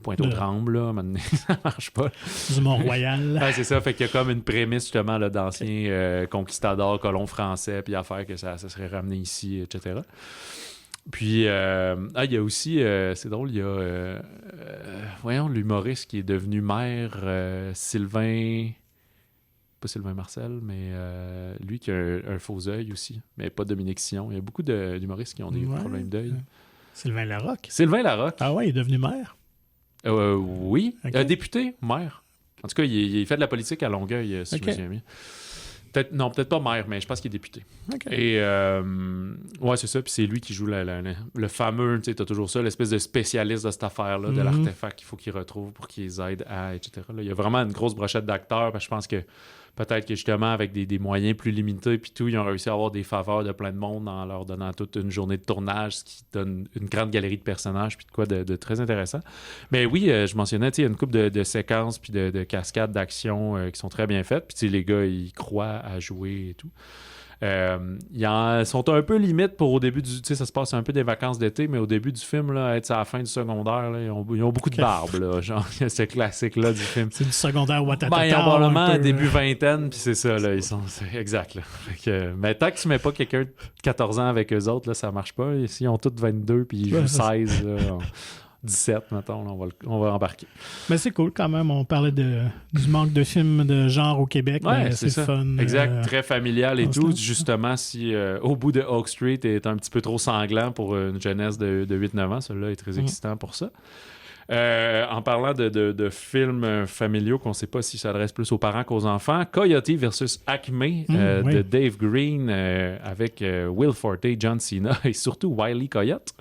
Speaker 2: Pointe-aux-Trembles. Là. Maintenant, ça marche pas.
Speaker 1: Du Mont-Royal.
Speaker 2: C'est ça. Fait qu'il y a comme une prémisse justement là, d'anciens conquistadors, colons français, puis à faire que ça serait ramené ici, etc. Puis, il y a aussi, c'est drôle, il y a, l'humoriste qui est devenu maire, Sylvain pas Sylvain Marcel, mais lui qui a un faux œil aussi, mais pas Dominique Sillon. Il y a beaucoup d'humoristes qui ont des problèmes d'œil.
Speaker 1: Sylvain Larocque.
Speaker 2: Sylvain Larocque.
Speaker 1: Ah ouais, il est devenu maire?
Speaker 2: Oui.
Speaker 1: Okay.
Speaker 2: Député, maire. En tout cas, il fait de la politique à Longueuil, si je me souviens bien. Peut-être pas maire, mais je pense qu'il est député.
Speaker 1: Okay.
Speaker 2: Et ouais, c'est ça. Puis c'est lui qui joue le fameux, tu sais, t'as toujours ça, l'espèce de spécialiste de cette affaire-là, de l'artefact qu'il faut qu'il retrouve pour qu'il les aide à, etc. Là, il y a vraiment une grosse brochette d'acteurs, parce que je pense que peut-être que justement, avec des moyens plus limités, puis tout, ils ont réussi à avoir des faveurs de plein de monde en leur donnant toute une journée de tournage, ce qui donne une grande galerie de personnages, puis de quoi de très intéressant. Mais oui, je mentionnais, il y a une couple de séquences, puis de cascades d'action qui sont très bien faites, puis les gars, ils croient à jouer et tout. Ils sont un peu limite pour au début du... Tu sais, ça se passe un peu des vacances d'été, mais au début du film, là, être à la fin du secondaire, là, ils ont beaucoup de barbe, là, genre, ce classique-là du film.
Speaker 1: C'est du secondaire Ouattata.
Speaker 2: Ils ont probablement début vingtaine, puis c'est ça, là, ils sont... C'est exact, là. Mais tant que tu mets pas quelqu'un de 14 ans avec eux autres, là, ça marche pas. Ici, ils ont tous 22, puis ils jouent 16, là, 17, mettons, là, on va embarquer.
Speaker 1: Mais c'est cool quand même. On parlait du manque de films de genre au Québec.
Speaker 2: Ouais,
Speaker 1: c'est fun.
Speaker 2: Exact, très familial et tout. Justement, si au bout de Oak Street est un petit peu trop sanglant pour une jeunesse de 8-9 ans, celui-là est très excitant pour ça. En parlant de films familiaux qu'on ne sait pas s'ils s'adressent plus aux parents qu'aux enfants, Coyote versus Acme de Dave Green avec Will Forte, John Cena et surtout Wile E. Coyote.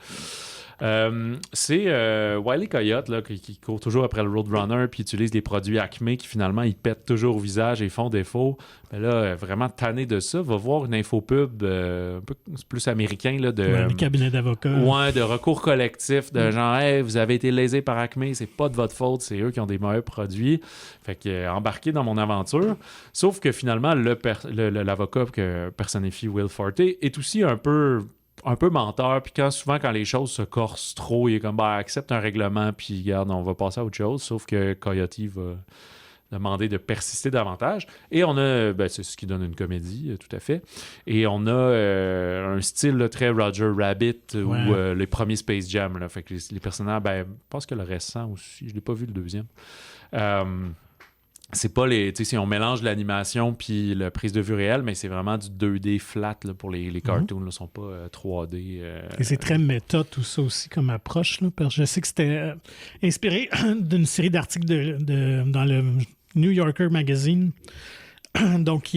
Speaker 2: C'est Wile E. Coyote là, qui court toujours après le Roadrunner puis utilise des produits Acme qui finalement ils pètent toujours au visage et font défaut. Mais là, vraiment tanné de ça, va voir une infopub un peu plus américain là, de
Speaker 1: le cabinet d'avocats.
Speaker 2: Ouais, de recours collectif, de genre hey, vous avez été lésé par Acme, c'est pas de votre faute, c'est eux qui ont des mauvais produits. Fait que embarqué dans mon aventure. Sauf que finalement, l'avocat que personnifie Will Forte est aussi un peu menteur, puis souvent quand les choses se corsent trop, il est comme accepte un règlement, puis regarde, on va passer à autre chose, sauf que Coyote va demander de persister davantage. Et on a, c'est ce qui donne une comédie, tout à fait. Et on a un style là, très Roger Rabbit ou les premiers Space Jam. Là. Fait que les personnages, je pense que le récent aussi, je l'ai pas vu le deuxième. C'est pas les... Tu sais, si on mélange l'animation puis la prise de vue réelle, mais c'est vraiment du 2D flat là, pour les cartoons. Ne sont pas 3D.
Speaker 1: Et c'est très méta tout ça aussi comme approche. Là, parce que je sais que c'était inspiré d'une série d'articles dans le New Yorker Magazine. Donc,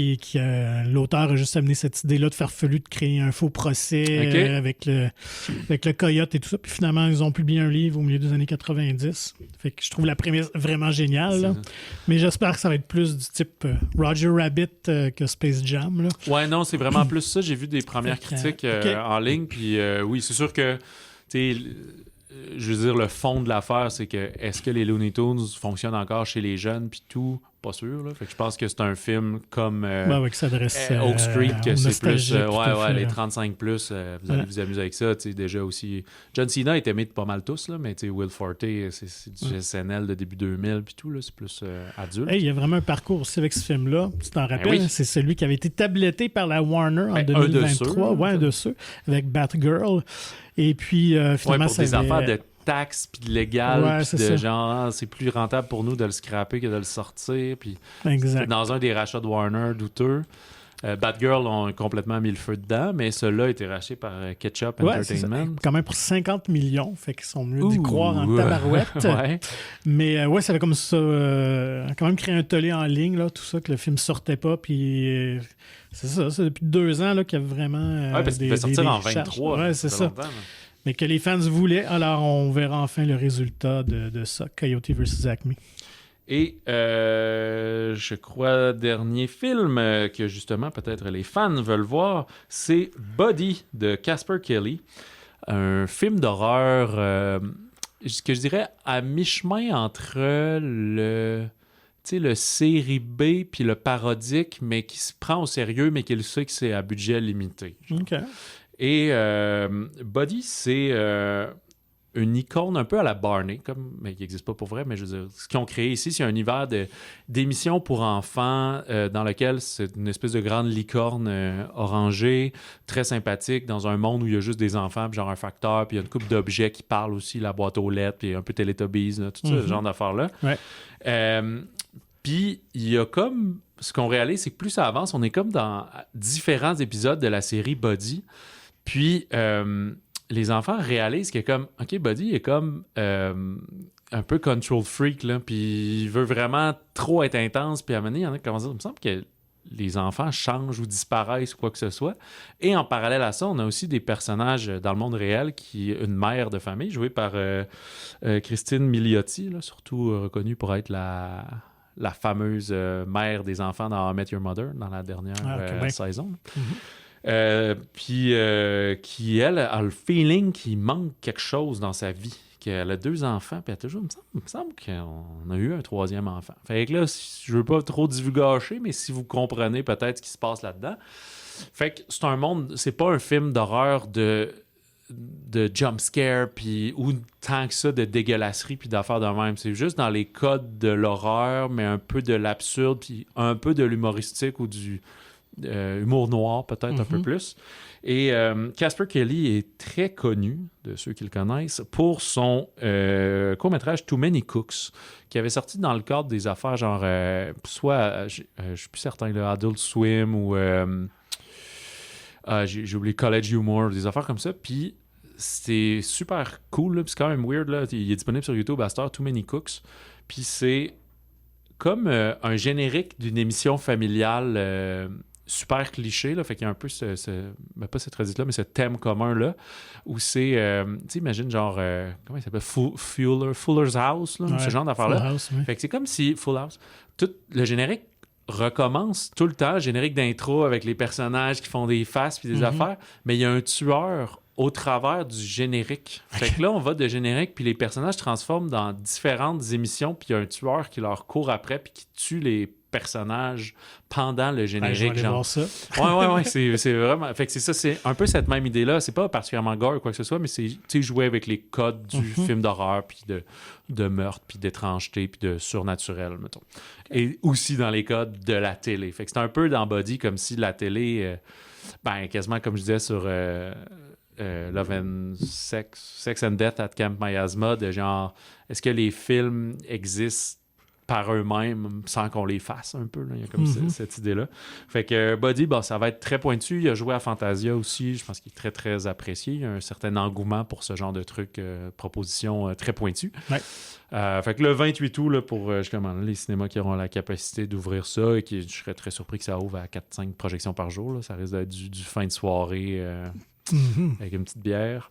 Speaker 1: l'auteur a juste amené cette idée-là de farfelu de créer un faux procès avec le coyote et tout ça. Puis finalement, ils ont publié un livre au milieu des années 90. Fait que je trouve la prémisse vraiment géniale. Là. Mais j'espère que ça va être plus du type Roger Rabbit que Space Jam. Là.
Speaker 2: Ouais, non, c'est vraiment plus ça. J'ai vu des premières critiques en ligne. Puis oui, c'est sûr que, tu sais, je veux dire, le fond de l'affaire, c'est que est-ce que les Looney Tunes fonctionnent encore chez les jeunes puis tout? Pas sûr. Là. Fait que je pense que c'est un film comme
Speaker 1: qui s'adresse
Speaker 2: Oak Street, que c'est plus les 35+, vous allez vous amuser avec ça. Déjà aussi, John Cena est aimé de pas mal tous, là, mais Will Forte, c'est du SNL de début 2000 puis tout, là, c'est plus adulte.
Speaker 1: Il y a vraiment un parcours aussi avec ce film-là. Tu t'en rappelles? C'est celui qui avait été tabletté par la Warner en 2023. Un de ceux, avec Batgirl. Et puis, finalement,
Speaker 2: pour des affaires de taxes puis de légal, puis de genre c'est plus rentable pour nous de le scraper que de le sortir, puis dans un des rachats de Warner douteux. Batgirl ont complètement mis le feu dedans, mais celui-là a été racheté par Ketchup Entertainment.
Speaker 1: Quand même pour 50 millions, fait qu'ils sont mieux d'y croire en tabarouette. Mais ça avait comme ça quand même créé un tollé en ligne, là, tout ça, que le film sortait pas, puis c'est ça, c'est depuis 2 ans là, qu'il y a vraiment
Speaker 2: parce qu'il devait sortir en 23.
Speaker 1: Ouais, c'est ça. Mais que les fans voulaient, alors on verra enfin le résultat de ça, Coyote vs. Acme.
Speaker 2: Et je crois, dernier film que justement peut-être les fans veulent voir, c'est Body de Casper Kelly. Un film d'horreur que je dirais à mi-chemin entre le série B puis le parodique, mais qui se prend au sérieux, mais qui sait que c'est à budget limité.
Speaker 1: OK.
Speaker 2: Et Buddy, c'est une icône un peu à la Barney, mais qui n'existe pas pour vrai, mais je veux dire, ce qu'ils ont créé ici, c'est un univers d'émissions pour enfants dans lequel c'est une espèce de grande licorne orangée, très sympathique, dans un monde où il y a juste des enfants, puis genre un facteur, puis il y a une couple d'objets qui parlent aussi, la boîte aux lettres, puis un peu Teletubbies, là, tout ça, ce genre d'affaires-là.
Speaker 1: Ouais.
Speaker 2: Puis il y a comme ce qu'on réalise, c'est que plus ça avance, on est comme dans différents épisodes de la série Buddy. Puis, les enfants réalisent que comme, OK, Buddy est comme un peu control freak, là, puis il veut vraiment trop être intense. Puis à un moment donné, il y en a qui commencent à dire, il me semble que les enfants changent ou disparaissent ou quoi que ce soit. Et en parallèle à ça, on a aussi des personnages dans le monde réel qui une mère de famille, jouée par Christine Milioti, là, surtout reconnue pour être la fameuse mère des enfants dans How I Met Your Mother, dans la dernière saison. Puis qui, elle, a le feeling qu'il manque quelque chose dans sa vie. Qu'elle a 2 enfants, puis elle a toujours, il me semble qu'on a eu un 3e enfant. Fait que là, je veux pas trop divulgacher, mais si vous comprenez peut-être ce qui se passe là-dedans. Fait que c'est un monde, c'est pas un film d'horreur de jump scare, puis ou tant que ça de dégueulasserie, puis d'affaires de même. C'est juste dans les codes de l'horreur, mais un peu de l'absurde, puis un peu de l'humoristique ou du humour noir, peut-être un peu plus. Et Casper Kelly est très connu, de ceux qui le connaissent, pour son court-métrage Too Many Cooks, qui avait sorti dans le cadre des affaires genre, soit, je suis plus certain, là, Adult Swim ou j'ai oublié College Humor, des affaires comme ça. Puis c'est super cool, là, puis c'est quand même weird. Là. Il est disponible sur YouTube à cette heure, Too Many Cooks. Puis c'est comme un générique d'une émission familiale super cliché, là, fait qu'il y a un peu ben pas cette tradition-là, mais ce thème commun-là, où c'est, tu sais, imagine genre, comment il s'appelle, Fuller's House, là, ce genre d'affaire-là.
Speaker 1: Oui.
Speaker 2: Fait que c'est comme si Full House, tout le générique recommence tout le temps, le générique d'intro avec les personnages qui font des faces puis des affaires, mais il y a un tueur au travers du générique. Fait que là, on va de générique, puis les personnages se transforment dans différentes émissions, puis il y a un tueur qui leur court après, puis qui tue les personnages pendant le générique.
Speaker 1: Je vais aller voir ça.
Speaker 2: Ouais, c'est vraiment... Fait que c'est ça, c'est un peu cette même idée-là. C'est pas particulièrement gore ou quoi que ce soit, mais c'est, tu sais, jouer avec les codes du film d'horreur, puis de meurtre, puis d'étrangeté, puis de surnaturel, mettons. Et aussi dans les codes de la télé. Fait que c'est un peu dans Buddy, comme si la télé... quasiment comme je disais sur... Love and Sex and Death at Camp Miasma, de genre, est-ce que les films existent par eux-mêmes sans qu'on les fasse un peu, là? Il y a comme cette idée-là. Fait que Buddy, ça va être très pointu. Il a joué à Fantasia aussi. Je pense qu'il est très, très apprécié. Il y a un certain engouement pour ce genre de truc, proposition très pointue.
Speaker 1: Ouais.
Speaker 2: Fait que le 28 août, là, pour justement les cinémas qui auront la capacité d'ouvrir ça, et je serais très surpris que ça ouvre à 4-5 projections par jour. Là. Ça risque d'être du fin de soirée avec une petite bière.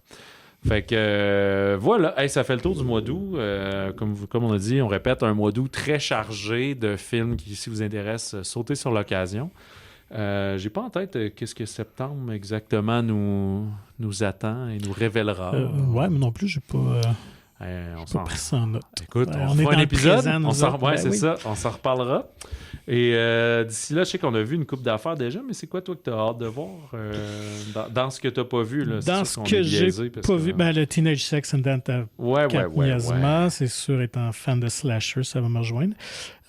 Speaker 2: Fait que voilà, ça fait le tour du mois d'août. Comme on a dit, on répète, un mois d'août très chargé de films qui, si vous intéressent, sautez sur l'occasion. J'ai pas en tête qu'est-ce que septembre exactement nous attend et nous révélera.
Speaker 1: Ouais, mais non plus, j'ai pas...
Speaker 2: on
Speaker 1: pas pris ça en note.
Speaker 2: Écoute, on fera un épisode, on s'en reparlera. Et d'ici là, je sais qu'on a vu une couple d'affaires déjà, mais c'est quoi, toi, que tu as hâte de voir dans ce que tu n'as pas vu? Là,
Speaker 1: dans ce que j'ai pas vu, le Teenage Sex and Death at Camp Miasma, c'est sûr, étant fan de slasher, ça va me rejoindre.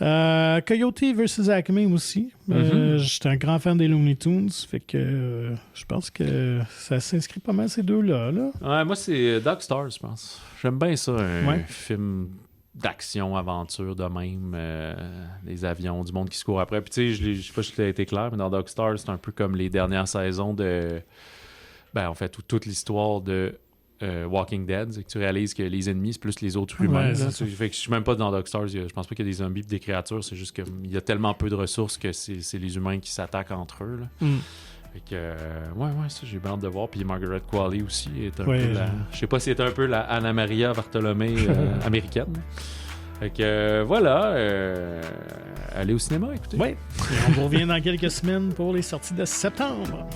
Speaker 1: Coyote vs. Acme aussi. J'étais un grand fan des Looney Tunes, fait que je pense que ça s'inscrit pas mal ces deux-là. Là.
Speaker 2: Ouais, moi, c'est Dark Stars, je pense. J'aime bien ça, un film d'action, aventure de même, des avions, du monde qui se court après. Puis tu sais, je sais pas si ça a été clair, mais dans Dark Stars, c'est un peu comme les dernières saisons de... en fait, toute l'histoire de Walking Dead. C'est que tu réalises que les ennemis, c'est plus les autres humains. Là. Fait que je suis même pas dans Dark Stars. Je pense pas qu'il y a des zombies et des créatures. C'est juste qu'il y a tellement peu de ressources que c'est les humains qui s'attaquent entre eux. Là. Fait que, ça, j'ai bien hâte de voir. Puis Margaret Qualley aussi est un peu la... Je sais pas si c'est un peu la Anna Maria Bartolomé américaine. Fait que, voilà. Allez au cinéma, écoutez.
Speaker 1: Oui. On vous revient dans quelques semaines pour les sorties de septembre.